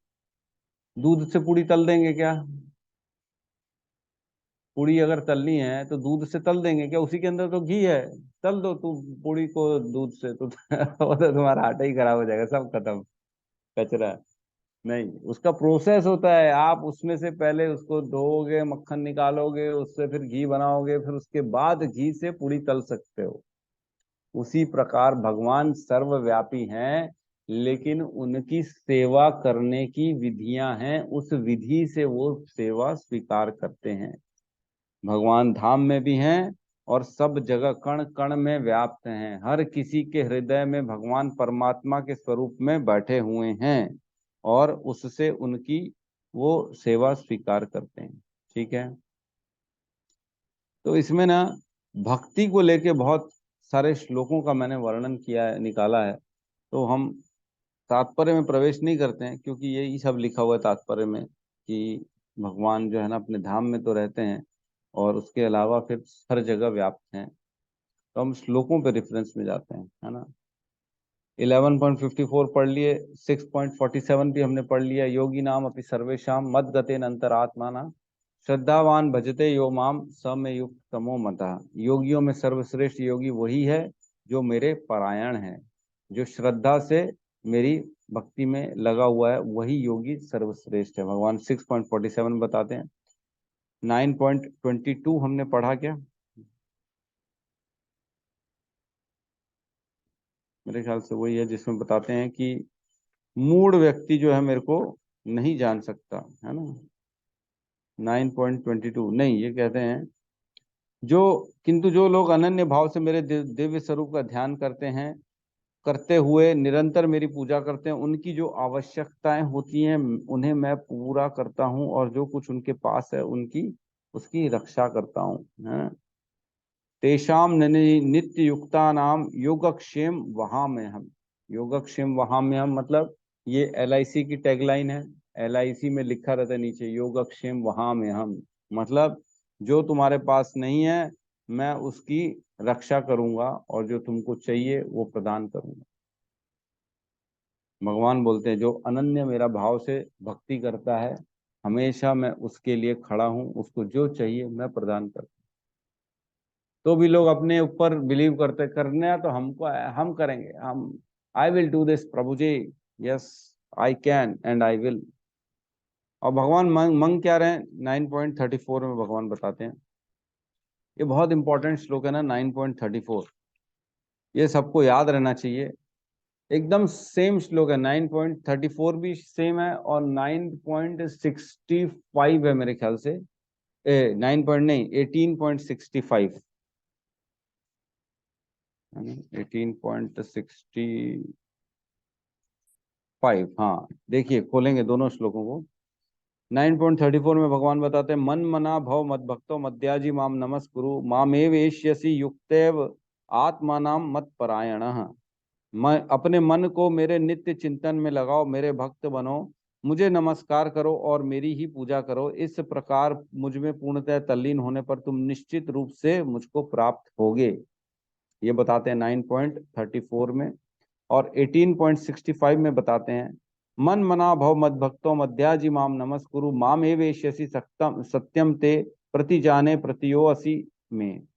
दूध से पूड़ी तल देंगे क्या? पूड़ी अगर तलनी है तो दूध से तल देंगे क्या? उसी के अंदर तो घी है, तल दो तू पूड़ी को दूध से तो वो तो तुम्हारा आटा ही खराब हो जाएगा, सब खत्म, कचरा। नहीं, उसका प्रोसेस होता है, आप उसमें से पहले उसको धोओगे, मक्खन निकालोगे, उससे फिर घी बनाओगे, फिर उसके बाद घी से पूड़ी तल सकते हो। उसी प्रकार भगवान सर्वव्यापी हैं, लेकिन उनकी सेवा करने की विधियां हैं, उस विधि से वो सेवा स्वीकार करते हैं। भगवान धाम में भी हैं और सब जगह कण कण में व्याप्त हैं, हर किसी के हृदय में भगवान परमात्मा के स्वरूप में बैठे हुए हैं और उससे उनकी वो सेवा स्वीकार करते हैं। ठीक है। तो इसमें ना भक्ति को लेके बहुत सारे श्लोकों का मैंने वर्णन किया है, निकाला है। तो हम तात्पर्य में प्रवेश नहीं करते हैं, क्योंकि यही सब लिखा हुआ है तात्पर्य में कि भगवान जो है ना अपने धाम में तो रहते हैं और उसके अलावा फिर हर जगह व्याप्त हैं। तो हम श्लोकों पे रेफरेंस में जाते हैं, है ना। 11.54 पढ़ लिए, 6.47 भी हमने पढ़ लिया। योगी नाम अपि सर्वेशाम मद गतेन अंतरात्माना श्रद्धावान भजते यो माम स में युक्त तमो मतः। योगियों में सर्वश्रेष्ठ योगी वही है जो मेरे परायण है, जो श्रद्धा से मेरी भक्ति में लगा हुआ है, वही योगी सर्वश्रेष्ठ है। भगवान 6.47 बताते हैं। 9.22 हमने पढ़ा क्या? मेरे ख्याल से वही है जिसमें बताते हैं कि मूढ़ व्यक्ति जो है मेरे को नहीं जान सकता, है ना। 9.22 नहीं, ये कहते हैं जो, किंतु जो लोग अनन्य भाव से मेरे दिव्य स्वरूप का ध्यान करते हैं करते हुए निरंतर मेरी पूजा करते हैं, उनकी जो आवश्यकताएं होती हैं उन्हें मैं पूरा करता हूँ, और जो कुछ उनके पास है उनकी उसकी रक्षा करता हूँ। है तेषाम नित्य युक्ता नाम योगक्षेम वहां में हम। योगक्षेम वहां में हम मतलब ये LIC की टैगलाइन है। LIC में लिखा रहता है नीचे योगक्षेम वहां में हम, मतलब जो तुम्हारे पास नहीं है मैं उसकी रक्षा करूंगा और जो तुमको चाहिए वो प्रदान करूंगा। भगवान बोलते हैं जो अनन्य मेरा भाव से भक्ति करता है हमेशा मैं उसके लिए खड़ा हूं, उसको जो चाहिए मैं प्रदान करता हूं। तो भी लोग अपने ऊपर बिलीव करते करने हैं तो हमको हम करेंगे, हम आई विल डू दिस प्रभु जी, yes I can and I will. और भगवान मंग क्या रहे हैं 9.34 में भगवान बताते हैं, ये बहुत इंपॉर्टेंट श्लोक है ना 9.34, ये सबको याद रहना चाहिए। एकदम सेम श्लोक है, 9.34 भी सेम है और 9.65 है मेरे ख्याल से, 9 पॉइंट नहीं 18.65, 18.65। हाँ देखिए खोलेंगे दोनों श्लोकों को। 9.34 में भगवान बताते हैं मन मना भव मद भक्तो मद्याजी माम नमस्कुरु मामेव एष्यसि युक्तैव आत्मानाम मत परायणः। मैं अपने मन को मेरे नित्य चिंतन में लगाओ, मेरे भक्त बनो, मुझे नमस्कार करो और मेरी ही पूजा करो। इस प्रकार मुझ में पूर्णतः तल्लीन होने पर तुम निश्चित रूप से मुझको प्राप्त होगे। ये बताते हैं 9.34 में। और 18.65 में बताते हैं मन मना भव मद भक्तो मध्याजी माम नमस्कुरु माम एवेश्यसि सत्यम सत्यम ते प्रति जाने प्रतियो असि में।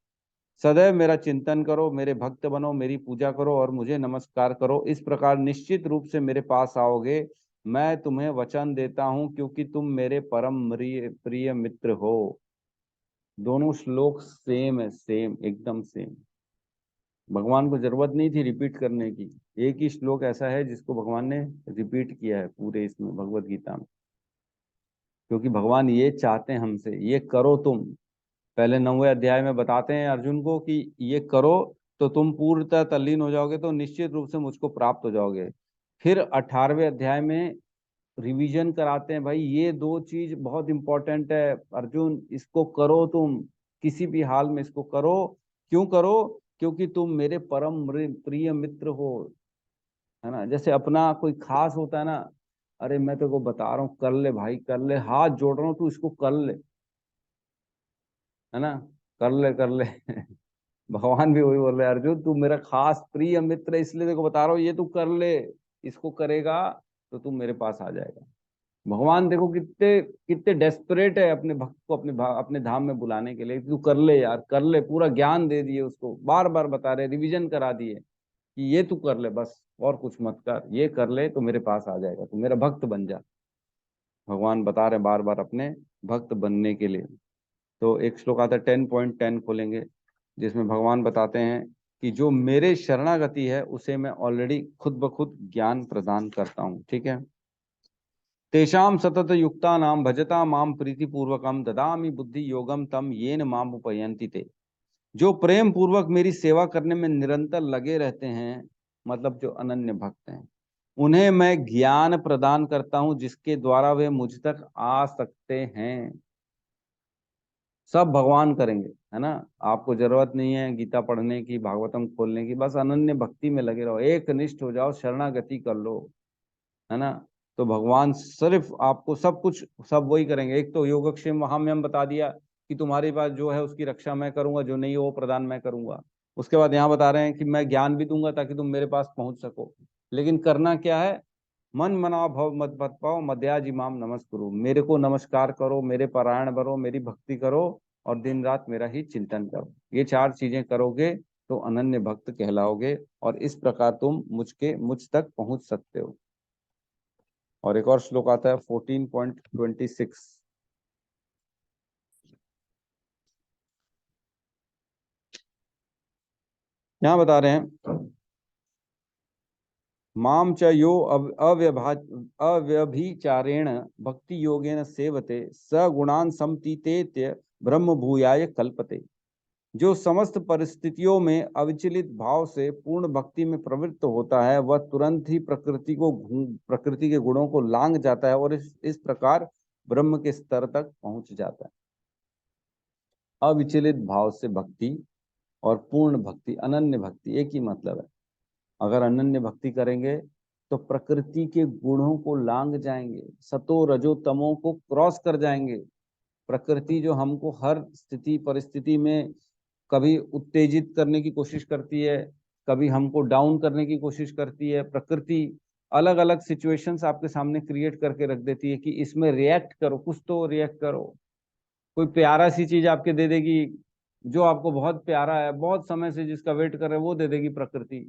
सदैव मेरा चिंतन करो, मेरे भक्त बनो, मेरी पूजा करो और मुझे नमस्कार करो, इस प्रकार निश्चित रूप से मेरे पास आओगे। मैं तुम्हें वचन देता हूं क्योंकि तुम मेरे परम प्रिय मित्र हो। दोनों श्लोक सेम है, सेम एकदम सेम। भगवान को जरूरत नहीं थी रिपीट करने की, एक ही श्लोक ऐसा है जिसको भगवान ने रिपीट किया है पूरे इसमें भगवत गीता में, क्योंकि भगवान ये चाहते हैं हमसे, ये करो तुम। पहले 9वें अध्याय में बताते हैं अर्जुन को कि ये करो तो तुम पूर्णतः तल्लीन हो जाओगे, तो निश्चित रूप से मुझको प्राप्त हो जाओगे। फिर 18वें अध्याय में रिवीजन कराते हैं, भाई ये दो चीज बहुत इंपॉर्टेंट है अर्जुन, इसको करो तुम, किसी भी हाल में इसको करो। क्यों करो? क्योंकि तुम मेरे परम प्रिय मित्र हो। है ना, जैसे अपना कोई खास होता है ना, अरे मैं तेरे को बता रहा हूँ कर ले भाई कर ले, हाथ जोड़ रहा हूँ तू इसको कर ले, है ना, कर ले कर ले। भगवान भी वही बोल रहे हैं अर्जुन तू मेरा खास प्रिय मित्र है इसलिए देखो बता रहा हूँ, ये तू कर ले, इसको करेगा तो तू मेरे पास आ जाएगा। भगवान देखो कितने कितने डेस्परेट है अपने भक्त को अपने धाम में बुलाने के लिए, तू कर ले यार कर ले, पूरा ज्ञान दे दिए उसको, बार बार बता रहे, रिवीजन करा दिए कि ये तू कर ले बस, और कुछ मत कर, ये कर ले तो मेरे पास आ जाएगा, तू मेरा भक्त बन जा। भगवान बता रहे बार बार अपने भक्त बनने के लिए। तो एक श्लोक आता है 10.10 खोलेंगे, जिसमें भगवान बताते हैं कि जो मेरे शरणागति है उसे मैं ऑलरेडी खुद ब खुद ज्ञान प्रदान करता हूँ। ठीक है, तेषाम सतत युक्ता नाम भजता माम प्रीति पूर्वकम ददामि बुद्धि योगम तम येन माम उपयंति ते। जो प्रेम पूर्वक मेरी सेवा करने में निरंतर लगे रहते हैं, मतलब जो अनन्य भक्त हैं, उन्हें मैं ज्ञान प्रदान करता हूं जिसके द्वारा वे मुझ तक आ सकते हैं। सब भगवान करेंगे, है ना, आपको जरूरत नहीं है गीता पढ़ने की, भागवतम खोलने की, बस अनन्य भक्ति में लगे रहो, एक निष्ठ हो जाओ, शरणागति कर लो, है ना, तो भगवान सिर्फ आपको सब कुछ सब वही करेंगे। एक तो योगक्षेम वहां में हम बता दिया कि तुम्हारे पास जो है उसकी रक्षा मैं करूंगा, जो नहीं है वो प्रदान मैं करूंगा। उसके बाद यहाँ बता रहे हैं कि मैं ज्ञान भी दूंगा ताकि तुम मेरे पास पहुंच सको, लेकिन करना क्या है, मन मना भव मत भत पाओ मध्याज इमाम नमस्कुरु, मेरे को नमस्कार करो, मेरे पारायण बनो, मेरी भक्ति करो और दिन रात मेरा ही चिंतन करो। ये चार चीजें करोगे तो अनन्य भक्त कहलाओगे और इस प्रकार तुम मुझ तक पहुंच सकते हो। और एक और श्लोक आता है 14.26, यहां बता रहे हैं माम च यो अव्यभिचारेण भक्ति योगेन सेवते स गुणान समतीतेत्य ब्रह्म भूयाय कल्पते। जो समस्त परिस्थितियों में अविचलित भाव से पूर्ण भक्ति में प्रवृत्त होता है वह तुरंत ही प्रकृति के गुणों को लांघ जाता है और इस प्रकार ब्रह्म के स्तर तक पहुंच जाता है। अविचलित भाव से भक्ति और पूर्ण भक्ति, अनन्य भक्ति एक ही मतलब है। अगर अनन्य भक्ति करेंगे तो प्रकृति के गुणों को लांघ जाएंगे, सतो रजो तमो को क्रॉस कर जाएंगे। प्रकृति जो हमको हर स्थिति परिस्थिति में कभी उत्तेजित करने की कोशिश करती है, कभी हमको डाउन करने की कोशिश करती है। प्रकृति अलग अलग सिचुएशंस आपके सामने क्रिएट करके रख देती है कि इसमें रिएक्ट करो, कुछ तो रिएक्ट करो। कोई प्यारा सी चीज आपके दे देगी, जो आपको बहुत प्यारा है, बहुत समय से जिसका वेट कर रहे हो वो दे देगी प्रकृति,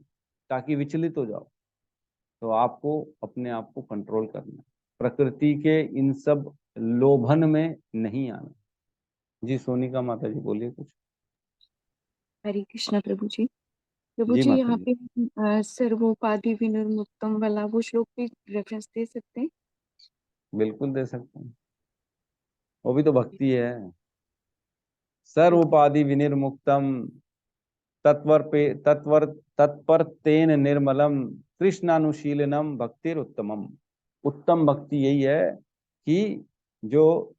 ताकि विचलित हो जाओ। तो आपको अपने आप को कंट्रोल करना है, प्रकृति के इन सब लोभन में नहीं आना। जी सोनिका माता जी बोलिए कुछ। हरे कृष्णा प्रभु जी। प्रभु जी जी माता यहाँ जी। पे सर्वोपाधि विनिर्मुक्तम वाला वो श्लोक भी रेफरेंस दे सकते हैं? बिल्कुल दे सकते हैं, वो भी तो भक्ति है। सर्वोपाधि विनिर्मुक्तम तत्पर तेन निर्मलम कृष्णानुशीलनम भक्तिर उत्तमम। उत्तम भक्ति यही है कि जो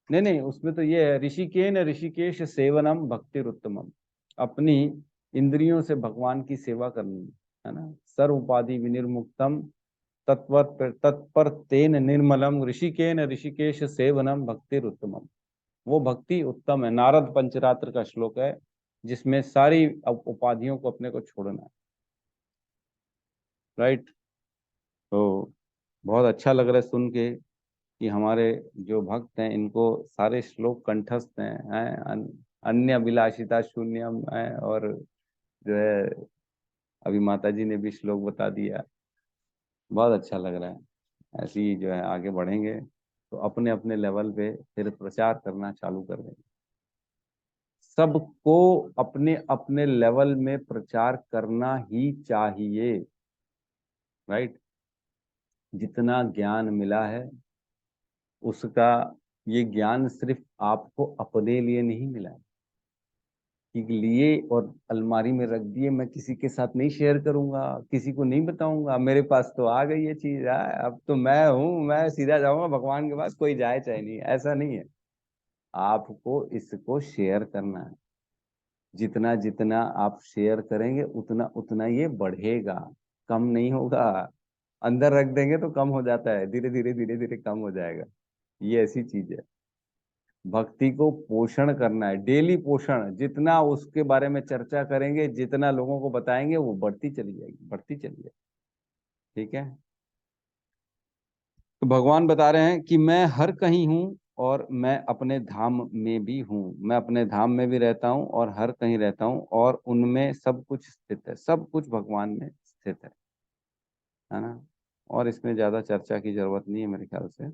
नहीं उसमें तो ये है, ऋषिकेन ऋषिकेश सेवनम भक्तिर उत्तमम। अपनी इंद्रियों से भगवान की सेवा करनी है ना। सर्वोपाधि विनिर्मुक्तम तत्पर तेन निर्मलम ऋषिकेन ऋषिकेश सेवनम भक्तिर उत्तमम। वो भक्ति उत्तम है। नारद पंचरात्र का श्लोक है जिसमें सारी उपाधियों को अपने को छोड़ना है। राइट। तो बहुत अच्छा लग रहा है सुन के कि हमारे जो भक्त हैं इनको सारे श्लोक कंठस्थ हैं, अन्य अभिलाषिता शून्यम है। और जो है अभी माता जी ने भी श्लोक बता दिया, बहुत अच्छा लग रहा है। ऐसे ही जो है आगे बढ़ेंगे तो अपने अपने लेवल पे फिर प्रचार करना चालू कर देंगे। सबको अपने अपने लेवल में प्रचार करना ही चाहिए। राइट। जितना ज्ञान मिला है उसका, ये ज्ञान सिर्फ आपको अपने लिए नहीं मिला है कि लिए और अलमारी में रख दिए, मैं किसी के साथ नहीं शेयर करूंगा, किसी को नहीं बताऊंगा, मेरे पास तो आ गई ये चीज, अब तो मैं हूं, मैं सीधा जाऊंगा भगवान के पास, कोई जाए चाहे नहीं। ऐसा नहीं है। आपको इसको शेयर करना है। जितना जितना आप शेयर करेंगे उतना उतना ये बढ़ेगा, कम नहीं होगा। अंदर रख देंगे तो कम हो जाता है, धीरे धीरे धीरे धीरे कम हो जाएगा। ये ऐसी चीज है। भक्ति को पोषण करना है, डेली पोषण। जितना उसके बारे में चर्चा करेंगे, जितना लोगों को बताएंगे, वो बढ़ती चली जाएगी, बढ़ती चली जाएगी। ठीक है। तो भगवान बता रहे हैं कि मैं हर कहीं हूँ और मैं अपने धाम में भी हूँ। मैं अपने धाम में भी रहता हूँ और हर कहीं रहता हूँ, और उनमें सब कुछ स्थित है। सब कुछ भगवान में स्थित है ना। और इसमें ज्यादा चर्चा की जरूरत नहीं है मेरे ख्याल से।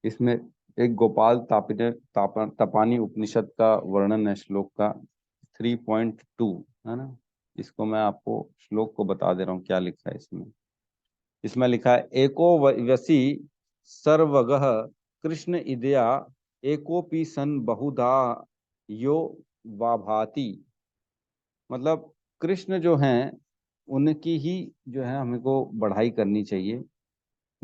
इसमें एक गोपाल तपानी उपनिषद का वर्णन है, श्लोक का 3.2 है ना। इसको मैं आपको श्लोक को बता दे रहा हूँ क्या लिखा है इसमें। इसमें लिखा है एको वसी सर्वगः कृष्ण इदया एकोपि सन बहुधा यो वाभाति। मतलब कृष्ण जो हैं उनकी ही जो है हमको बढ़ाई करनी चाहिए।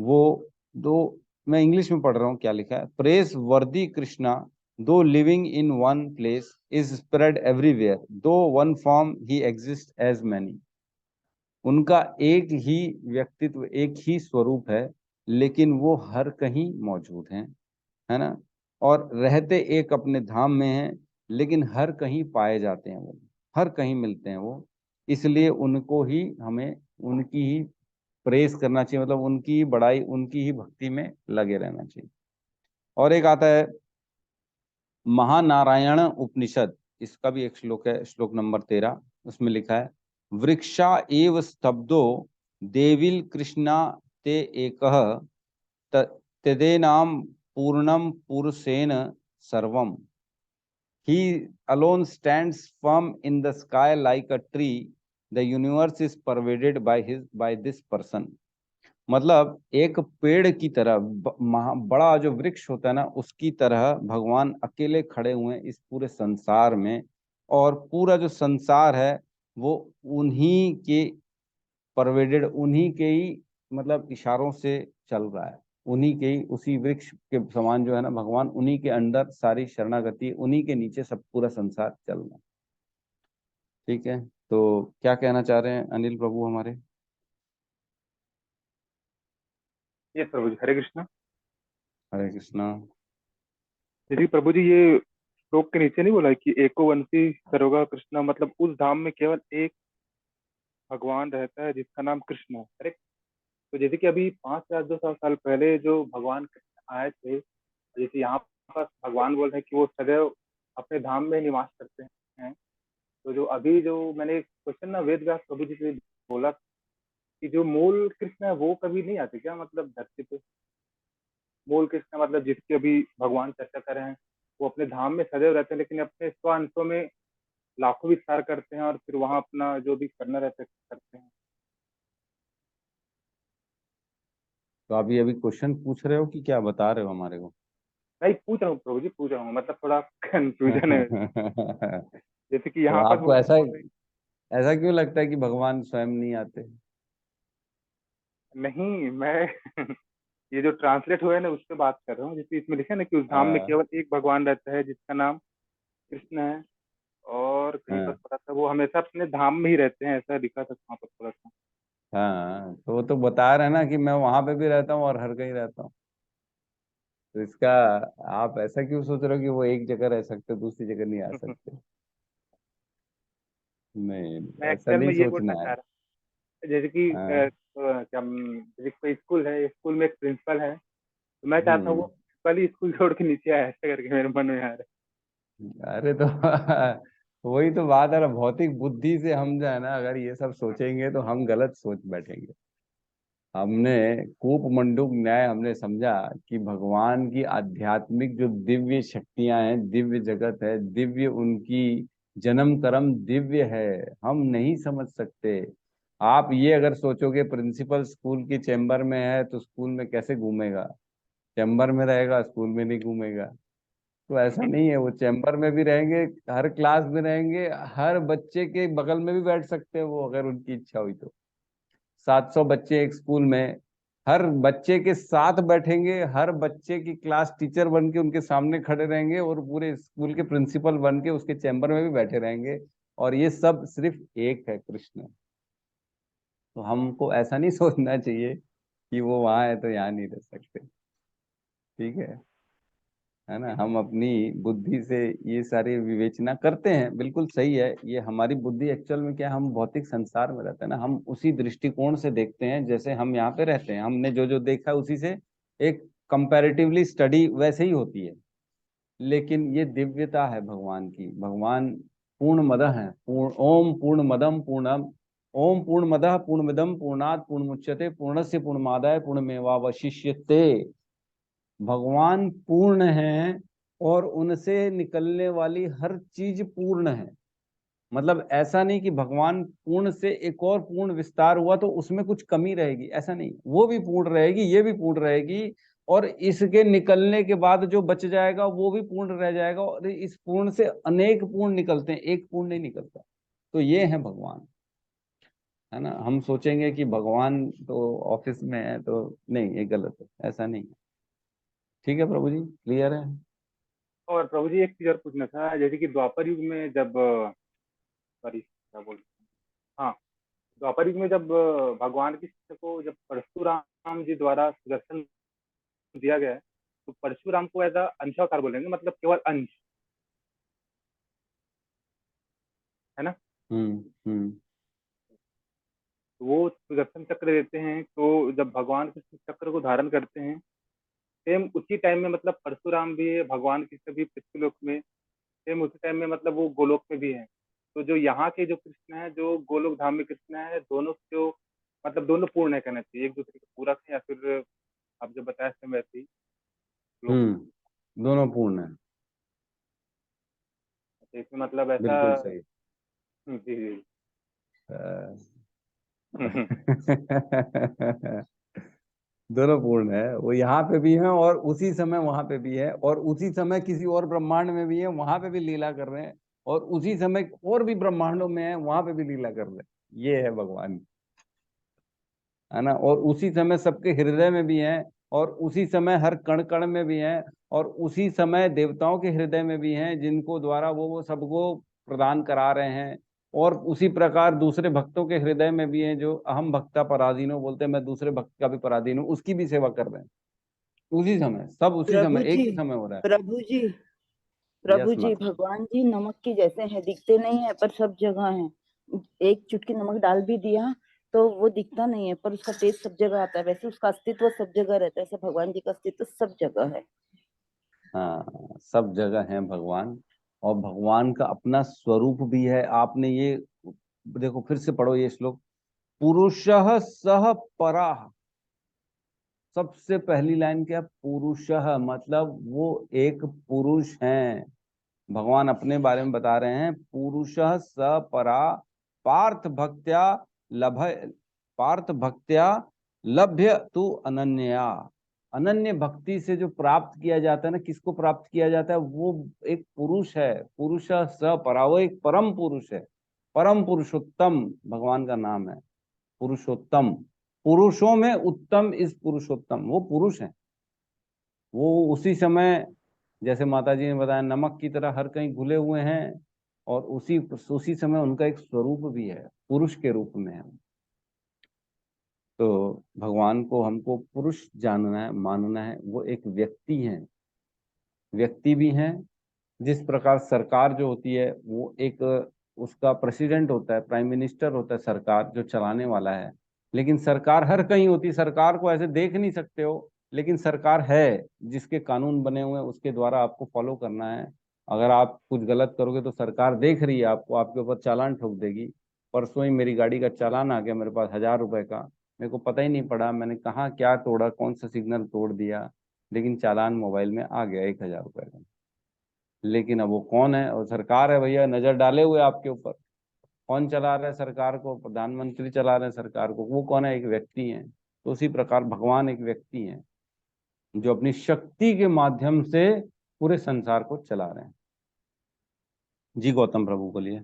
वो दो, मैं इंग्लिश में पढ़ रहा हूँ क्या लिखा है। प्रेज वर्दी कृष्णा दो living in one place is spread everywhere दो वन फॉर्म ही एग्जिस्ट एज मैनी। उनका एक ही व्यक्तित्व, एक ही स्वरूप है, लेकिन वो हर कहीं मौजूद हैं, है ना। और रहते एक अपने धाम में हैं, लेकिन हर कहीं पाए जाते हैं वो, हर कहीं मिलते हैं वो। इसलिए उनको ही हमें उनकी ही प्रेस करना चाहिए, मतलब उनकी ही बड़ाई, उनकी ही भक्ति में लगे रहना चाहिए। और एक आता है महानारायण उपनिषद, इसका भी एक श्लोक है, श्लोक नंबर 13। उसमें लिखा है वृक्षा एव स्तब्धो देविल कृष्णा ते एकः तदेनाम पूर्णम पुरुषेण सर्वम। He alone stands firm in the sky like a tree. The universe is pervaded by this person. मतलब एक पेड़ की तरह, बड़ा जो वृक्ष होता है ना, उसकी तरह भगवान अकेले खड़े हुए इस पूरे संसार में, और पूरा जो संसार है वो उन्हीं के परवेडेड, उन्हीं के ही मतलब इशारों से चल रहा है, उन्हीं के ही, उसी वृक्ष के समान जो है ना भगवान, उन्हीं के अंदर सारी शरणागति, उन्हीं के नीचे सब पूरा संसार चल रहा है। ठीक है, तो क्या कहना चाह रहे हैं अनिल प्रभु हमारे? ये प्रभु जी, हरे कृष्णा। हरे कृष्णा। यदि प्रभु जी ये श्लोक के नीचे नहीं बोला है कि एको वंशी सरोगा कृष्णा, मतलब उस धाम में केवल एक भगवान रहता है जिसका नाम कृष्ण है, करेक्ट? तो जैसे कि अभी 5,000 2,000 साल पहले जो भगवान कृष्ण आए थे, जैसे यहाँ पर भगवान बोल रहे हैं कि वो सदैव अपने धाम में निवास करते हैं। तो जो अभी जो मैंने क्वेश्चन ना वेद व्यास प्रभु जी से बोला कि जो मूल कृष्ण है वो कभी नहीं आते क्या, मतलब धरती पे? मूल कृष्ण मतलब जिसकी अभी भगवान चर्चा कर रहे हैं, वो अपने धाम में सदैव रहते हैं, लेकिन अपने स्व अंशों में लाखों विस्तार करते हैं और फिर वहां अपना जो भी करना रहता है करते हैं। तो अभी अभी क्वेश्चन पूछ रहे हो कि क्या बता रहे हो हमारे को? नहीं, पूछ रहा हूँ प्रभु जी, पूछ रहा हूँ, मतलब थोड़ा कंफ्यूजन है। जैसे कि तो यहाँ पर आपको ऐसा बोल रहे ऐसा क्यों लगता है कि भगवान स्वयं नहीं आते? नहीं, मैं ये जो ट्रांसलेट हुआ है ना उस पर बात कर रहा हूँ। जैसे इसमें लिखा है ना कि उस धाम में हाँ केवल एक भगवान रहता है जिसका नाम कृष्ण है, और कहीं पर हाँ पता था वो हमेशा अपने धाम में ही रहते हैं, ऐसा लिखा था वहाँ पर थोड़ा सा। हाँ, तो वो तो बता रहे हैं ना कि मैं वहां पे भी रहता हूँ और हर कहीं रहता हूँ। तो इसका आप ऐसा क्यों सोच रहे हो कि वो एक जगह रह सकते, दूसरी जगह नहीं आ सकते? नहीं, मैं ऐसा एक्चुअल नहीं में ये बोलना सोचना चाह है। रहा था, जैसे कि हाँ। क्या जैसे कोई स्कूल है, स्कूल में एक प्रिंसिपल है, तो मैं चाहता हूँ वो हम्म। प्रिंसिपल ही स्कूल छोड़ के नीचे आए, ऐसा करके मेरे मन में आ रहा अरे तो वही तो बात है ना, भौतिक बुद्धि से हम जो है ना अगर ये सब सोचेंगे तो हम गलत सोच बैठेंगे। हमने कूप मंडूक न्याय हमने समझा कि भगवान की आध्यात्मिक जो दिव्य शक्तियां हैं, दिव्य जगत है, दिव्य उनकी जन्म कर्म दिव्य है, हम नहीं समझ सकते। आप ये अगर सोचोगे प्रिंसिपल स्कूल की चैम्बर में है तो स्कूल में कैसे घूमेगा? चैम्बर में रहेगा, स्कूल में नहीं घूमेगा। तो ऐसा है। नहीं है, वो चैम्बर में भी रहेंगे, हर क्लास में रहेंगे, हर बच्चे के बगल में भी बैठ सकते हैं वो अगर उनकी इच्छा हुई तो। 700 बच्चे एक स्कूल में, हर बच्चे के साथ बैठेंगे, हर बच्चे की क्लास टीचर बन के उनके सामने खड़े रहेंगे और पूरे स्कूल के प्रिंसिपल बन के उसके चैम्बर में भी बैठे रहेंगे। और ये सब सिर्फ एक है, कृष्ण। तो हमको ऐसा नहीं सोचना चाहिए कि वो वहां है तो यहाँ नहीं रह सकते। ठीक है ना? हम अपनी बुद्धि से ये सारी विवेचना करते हैं, बिल्कुल सही है। ये हमारी बुद्धि एक्चुअल में क्या है, हम भौतिक संसार में रहते हैं ना, हम उसी दृष्टिकोण से देखते हैं जैसे हम यहाँ पे रहते हैं, हमने जो जो देखा है उसी से एक कंपैरेटिवली स्टडी वैसे ही होती है। लेकिन ये दिव्यता है भगवान की। भगवान पूर्ण मदः है, पूर्ण ओम पूर्ण मदम पूर्णम, ओम पूर्ण मदः पूर्णमिदम पूर्णात पूर्णमुच्यते पूर्णस्य पूर्णमादाय पूर्णमेवावशिष्यते। भगवान पूर्ण है और उनसे निकलने वाली हर चीज पूर्ण है। मतलब ऐसा नहीं कि भगवान पूर्ण से एक और पूर्ण विस्तार हुआ तो उसमें कुछ कमी रहेगी, ऐसा नहीं, वो भी पूर्ण रहेगी, ये भी पूर्ण रहेगी। और इसके निकलने के बाद जो बच जाएगा वो भी पूर्ण रह जाएगा, और इस पूर्ण से अनेक पूर्ण निकलते हैं, एक पूर्ण नहीं निकलता। तो ये है भगवान, है ना? हम सोचेंगे कि भगवान तो ऑफिस में है तो नहीं, ये गलत है, ऐसा नहीं है। ठीक है प्रभु जी, क्लियर है? और प्रभु जी एक चीज और पूछना था, जैसे कि द्वापर युग में जब सॉरी क्या बोल, हाँ, द्वापर युग में जब भगवान की शिष्य को जब परशुराम जी द्वारा सुदर्शन दिया गया है, तो परशुराम को एज अंशावतार बोलेंगे, मतलब केवल अंश, है ना? हम्म। तो वो सुदर्शन चक्र देते हैं, तो जब भगवान कृष्ण चक्र को धारण करते हैं, सेम उसी टाइम में मतलब परशुराम भी है, भगवान कृष्ण भी पृथ्वीलोक में, सेम उसी टाइम में मतलब वो गोलोक में भी है। तो जो यहाँ के जो कृष्ण है, जो गोलोक धाम में कृष्ण है, दोनों जो मतलब दोनों पूर्ण है कहना चाहिए, एक दूसरे को पूरक है, या फिर आप जो बताया सेम वैसे ही लोग? दोनों पूर्ण है। तो इसमें मतलब ऐसा। बिल्कुल सही। जी जी। अ, दोनों पूर्ण है, वो यहाँ पे भी है और उसी समय वहां पे भी है, और उसी समय किसी और ब्रह्मांड में भी है, वहां पे भी लीला कर रहे हैं। और उसी समय और भी ब्रह्मांडों में है, वहां पे भी लीला कर ले। ये है भगवान, है ना। और उसी समय सबके हृदय में भी है, और उसी समय हर कण कण में भी है, और उसी समय देवताओं के हृदय में भी हैं, जिनको द्वारा वो सबको प्रदान करा रहे हैं। और उसी प्रकार दूसरे भक्तों के हृदय में भी हैं, जो अहम भक्ता पराधीनो बोलते हैं, मैं दूसरे भक्त का भी पराधीन हूँ, उसकी भी सेवा कर रहे हैं उसी समय, सब उसी प्रभु समय, एक जी ही समय हो रहा है। प्रभु जी यस प्रभु जी, माता। भगवान जी नमक के जैसे हैं, दिखते नहीं है पर सब जगह हैं। एक चुटकी नमक डाल भी दिया तो वो दिखता नहीं है, पर उसका टेस्ट सब जगह आता है। वैसे उसका अस्तित्व सब जगह रहता है, ऐसे भगवान जी का अस्तित्व सब जगह है। हाँ, सब जगह है भगवान, और भगवान का अपना स्वरूप भी है। आपने ये देखो, फिर से पढ़ो ये श्लोक, पुरुषः सह पराः। सबसे पहली लाइन क्या, पुरुषः, मतलब वो एक पुरुष हैं। भगवान अपने बारे में बता रहे हैं, पुरुषः स परा पार्थ भक्त्या लभ पार्थ भक्त्या लभ्य तु अनन्या। अनन्य भक्ति से जो प्राप्त किया जाता है ना, किसको प्राप्त किया जाता है, वो एक पुरुष है। पुरुष स परा, वो एक परम पुरुष है, परम पुरुषोत्तम भगवान का नाम है, पुरुषोत्तम। पुरुषों में उत्तम इस पुरुषोत्तम, वो पुरुष है। वो उसी समय, जैसे माता जी ने बताया, नमक की तरह हर कहीं घुले हुए हैं, और उसी उसी समय उनका एक स्वरूप भी है, पुरुष के रूप में है। तो भगवान को हमको पुरुष जानना है, मानना है। वो एक व्यक्ति है, व्यक्ति भी हैं। जिस प्रकार सरकार जो होती है, वो एक उसका प्रेसिडेंट होता है, प्राइम मिनिस्टर होता है, सरकार जो चलाने वाला है। लेकिन सरकार हर कहीं होती है, सरकार को ऐसे देख नहीं सकते हो, लेकिन सरकार है, जिसके कानून बने हुए हैं उसके द्वारा आपको फॉलो करना है। अगर आप कुछ गलत करोगे तो सरकार देख रही है आपको, आपके ऊपर चालान ठोक देगी। परसों ही मेरी गाड़ी का चालान आ गया मेरे पास, 1,000 रुपए का। मेरे को पता ही नहीं पड़ा मैंने कहाँ क्या तोड़ा, कौन सा सिग्नल तोड़ दिया, लेकिन चालान मोबाइल में आ गया 1,000 रुपए का। लेकिन अब वो कौन है, और सरकार है भैया, नजर डाले हुए आपके ऊपर। कौन चला रहा है सरकार को, प्रधानमंत्री चला रहे हैं सरकार को, वो कौन है, एक व्यक्ति है। तो उसी प्रकार भगवान एक व्यक्ति है, जो अपनी शक्ति के माध्यम से पूरे संसार को चला रहे हैं। जी गौतम प्रभु बोलिए।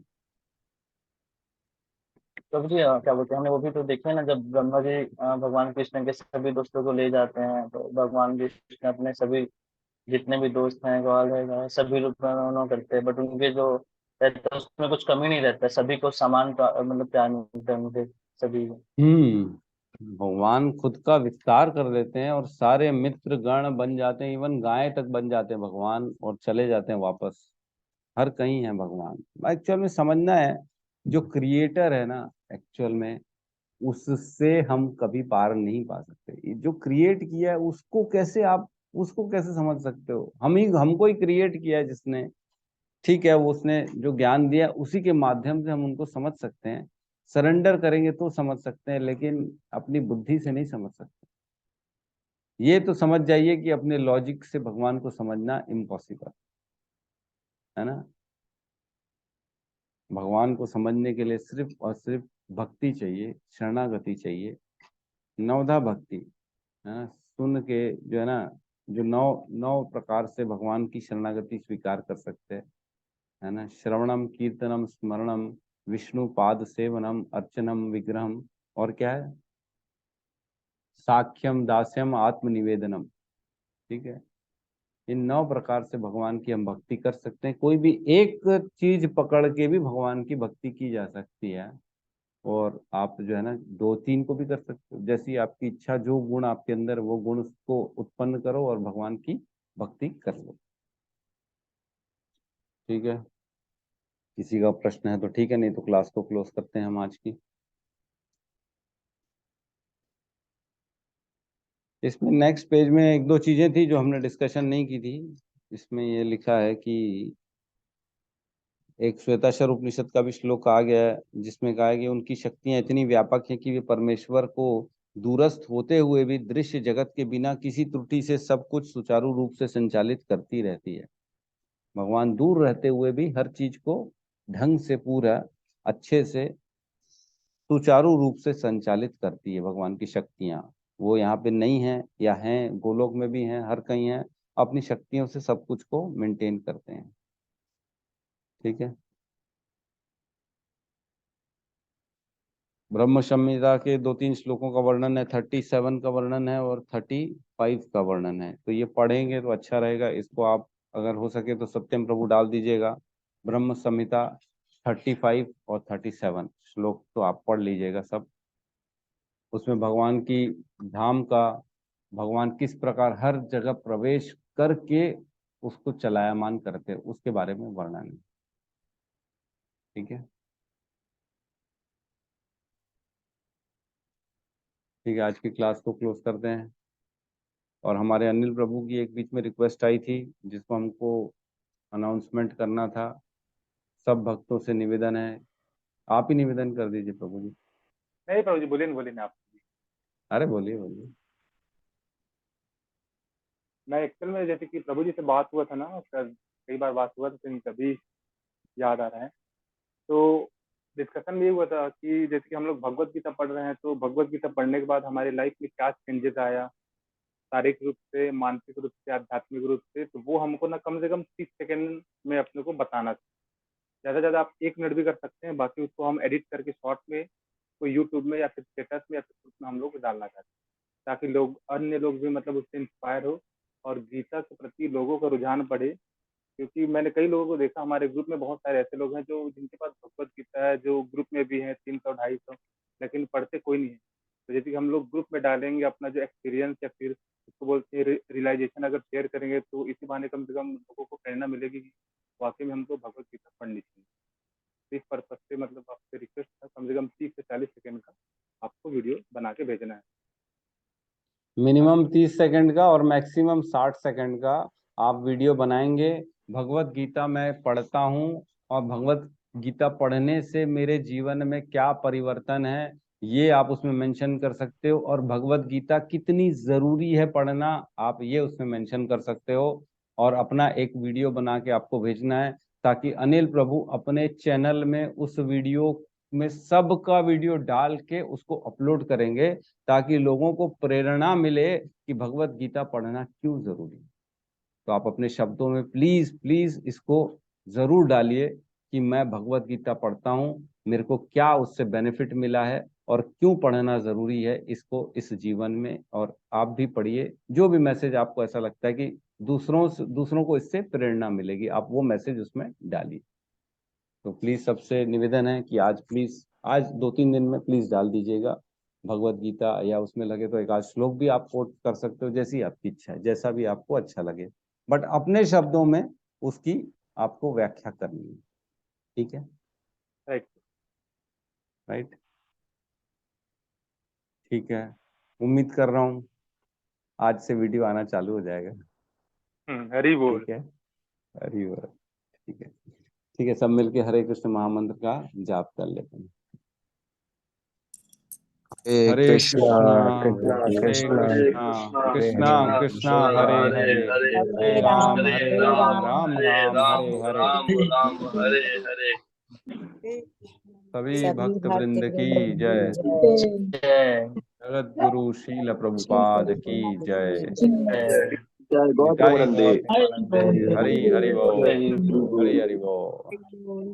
प्रभु जी क्या बोलते हैं, हमने वो भी तो देखे ना, जब ब्रह्मा जी भगवान कृष्ण के सभी दोस्तों को ले जाते हैं, तो भगवान कृष्ण अपने सभी जितने भी दोस्त हैं, ग्वाल है गाय, सभी लोग उन्होंने करते हैं, बट उनके जो रहता है उसमें कुछ कमी नहीं रहता है, सभी को समान मतलब प्यार मिलता है उनके सभी को। भगवान खुद का विस्तार कर देते हैं, और सारे मित्र गण बन जाते हैं, इवन गाय तक बन जाते हैं भगवान, और चले जाते हैं वापस। हर कहीं है भगवान। एक्चुअल में समझना है, जो क्रिएटर है ना, एक्चुअल में उससे हम कभी पार नहीं पा सकते। ये जो क्रिएट किया है उसको कैसे आप, उसको कैसे समझ सकते हो। हमको ही क्रिएट किया है जिसने, ठीक है, वो उसने जो ज्ञान दिया उसी के माध्यम से हम उनको समझ सकते हैं। सरेंडर करेंगे तो समझ सकते हैं, लेकिन अपनी बुद्धि से नहीं समझ सकते। ये तो समझ जाइए कि अपने लॉजिक से भगवान को समझना इम्पॉसिबल है ना। भगवान को समझने के लिए सिर्फ और सिर्फ भक्ति चाहिए, शरणागति चाहिए, नवधा भक्ति, है ना। सुन के जो है ना, जो नौ नौ प्रकार से भगवान की शरणागति स्वीकार कर सकते हैं, है ना। श्रवणम कीर्तनम स्मरणम विष्णु पाद सेवनम अर्चनम विग्रहम, और क्या है, साख्यम दास्यम आत्मनिवेदनम। ठीक है, इन 9 प्रकार से भगवान की हम भक्ति कर सकते हैं। कोई भी एक चीज पकड़ के भी भगवान की भक्ति की जा सकती है। और आप जो है ना, 2-3 को भी कर सकते हो, जैसी आपकी इच्छा, जो गुण आपके अंदर, वो गुण उसको उत्पन्न करो और भगवान की भक्ति कर लो। ठीक है, किसी का प्रश्न है तो ठीक है, नहीं तो क्लास को क्लोज करते हैं हम आज की। इसमें नेक्स्ट पेज में 1-2 चीजें थी जो हमने डिस्कशन नहीं की थी। इसमें ये लिखा है कि एक श्वेताश्वर उपनिषद का भी श्लोक आ गया है, जिसमें कहा है कि उनकी शक्तियां इतनी व्यापक हैं कि वे परमेश्वर को दूरस्थ होते हुए भी दृश्य जगत के बिना किसी त्रुटि से सब कुछ सुचारू रूप से संचालित करती रहती है। भगवान दूर रहते हुए भी हर चीज को ढंग से, पूरा अच्छे से, सुचारू रूप से संचालित करती है भगवान की शक्तियां। वो यहाँ पे नहीं है या हैं, गोलोक में भी हैं, हर कहीं हैं, अपनी शक्तियों से सब कुछ को मेंटेन करते हैं। ठीक है। ब्रह्म संहिता के 2-3 श्लोकों का वर्णन है, 37 का वर्णन है और 35 का वर्णन है। तो ये पढ़ेंगे तो अच्छा रहेगा। इसको आप अगर हो सके तो सत्यम प्रभु डाल दीजिएगा। ब्रह्म संहिता 35 और 37 श्लोक तो आप पढ़ लीजिएगा सब। उसमें भगवान की धाम का, भगवान किस प्रकार हर जगह प्रवेश करके उसको चलायमान करते, उसके बारे में वर्णन है। ठीक है, ठीक है, आज की क्लास को क्लोज करते हैं। और हमारे अनिल प्रभु की एक बीच में रिक्वेस्ट आई थी जिसको हमको अनाउंसमेंट करना था। सब भक्तों से निवेदन है, आप ही निवेदन कर दीजिए प्रभु जी। नहीं प्रभु जी, बोलिए ना, बोलिए ना आप। अरे बोलिए बोलिए। मैं एक्चुअल में जैसे कि प्रभु जी से बात हुआ था ना, कई बार बात हुआ था, तो कभी याद आ रहा है। तो डिस्कशन में ये हुआ था कि जैसे कि हम लोग भगवत गीता पढ़ रहे हैं, तो भगवत गीता पढ़ने के बाद हमारी लाइफ में क्या चेंजेस आया, शारीरिक रूप से, मानसिक रूप से, आध्यात्मिक रूप से, तो वो हमको ना कम से कम 30 सेकंड में अपने को बताना था। ज़्यादा से ज़्यादा आप 1 मिनट भी कर सकते हैं, बाकी उसको हम एडिट करके शॉर्ट में कोई यूट्यूब में या फिर स्टेटस में या फिर ग्रुप में हम लोग डालना चाहते हैं, ताकि लोग, अन्य लोग भी मतलब उससे इंस्पायर हो और गीता के प्रति लोगों का रुझान बढ़े। क्योंकि मैंने कई लोगों को देखा, हमारे ग्रुप में बहुत सारे ऐसे लोग हैं जो, जिनके पास भगवत गीता है, जो ग्रुप में भी हैं 300-250, लेकिन पढ़ते कोई नहीं है। तो जैसे कि हम लोग ग्रुप में डालेंगे अपना जो एक्सपीरियंस या फिर उसको बोलते हैं रियलाइजेशन, अगर शेयर करेंगे तो इसी बहाने कम से कम लोगों को प्रेरणा मिलेगी कि वाकई में हमको भगवत गीता पढ़नी चाहिए। तो इस पर्पज से मतलब आपसे रिक्वेस्ट था, कम से कम 30 से 40 सेकंड का आपको वीडियो बना के भेजना है। मिनिमम 30 सेकंड का और मैक्सिमम 60 सेकंड का आप वीडियो बनाएंगे। भगवत गीता मैं पढ़ता हूँ और भगवत गीता पढ़ने से मेरे जीवन में क्या परिवर्तन है, ये आप उसमें मेंशन कर सकते हो। और भगवत गीता कितनी जरूरी है पढ़ना, आप ये उसमें मेंशन कर सकते हो। और अपना एक वीडियो बना के आपको भेजना है, ताकि अनिल प्रभु अपने चैनल में उस वीडियो में सबका वीडियो डाल के उसको अपलोड करेंगे, ताकि लोगों को प्रेरणा मिले कि भगवत गीता पढ़ना क्यों जरूरी है। तो आप अपने शब्दों में प्लीज प्लीज इसको जरूर डालिए कि मैं भगवत गीता पढ़ता हूँ, मेरे को क्या उससे बेनिफिट मिला है और क्यों पढ़ना जरूरी है इसको इस जीवन में। और आप भी पढ़िए, जो भी मैसेज आपको ऐसा लगता है कि दूसरों को इससे प्रेरणा मिलेगी, आप वो मैसेज उसमें डालिए। तो प्लीज सबसे निवेदन है कि आज 2-3 दिन में प्लीज डाल दीजिएगा भगवत गीता, या उसमें लगे तो एक आध श्लोक भी आप कोट कर सकते हो, जैसी आपकी इच्छा है, जैसा भी आपको अच्छा लगे, बट अपने शब्दों में उसकी आपको व्याख्या करनी है। ठीक है, राइट। राइट, ठीक है। उम्मीद कर रहा हूँ आज से वीडियो आना चालू हो जाएगा। हरी बोल। ठीक है, हरि बोल। ठीक है, ठीक है, सब मिलके हरे कृष्ण महामंत्र का जाप कर लेते हैं। हरे कृष्णा कृष्णा हरे कृष्णा कृष्णा कृष्णा कृष्णा हरे हरे हरे हरे हरे राम हरे राम राम हरे राम राम हरे हरे। राम राम हरे हरे। सभी सभी भक्त भक्त वृंद की वृंद जय। की जय। जय जगत गुरु शील प्रभुपाद की जय। जय जय गौ निताई प्रेमानंदे। गौर प्रेमानंदे। हरि हरि बोल, हरि हरि बोल। बोल।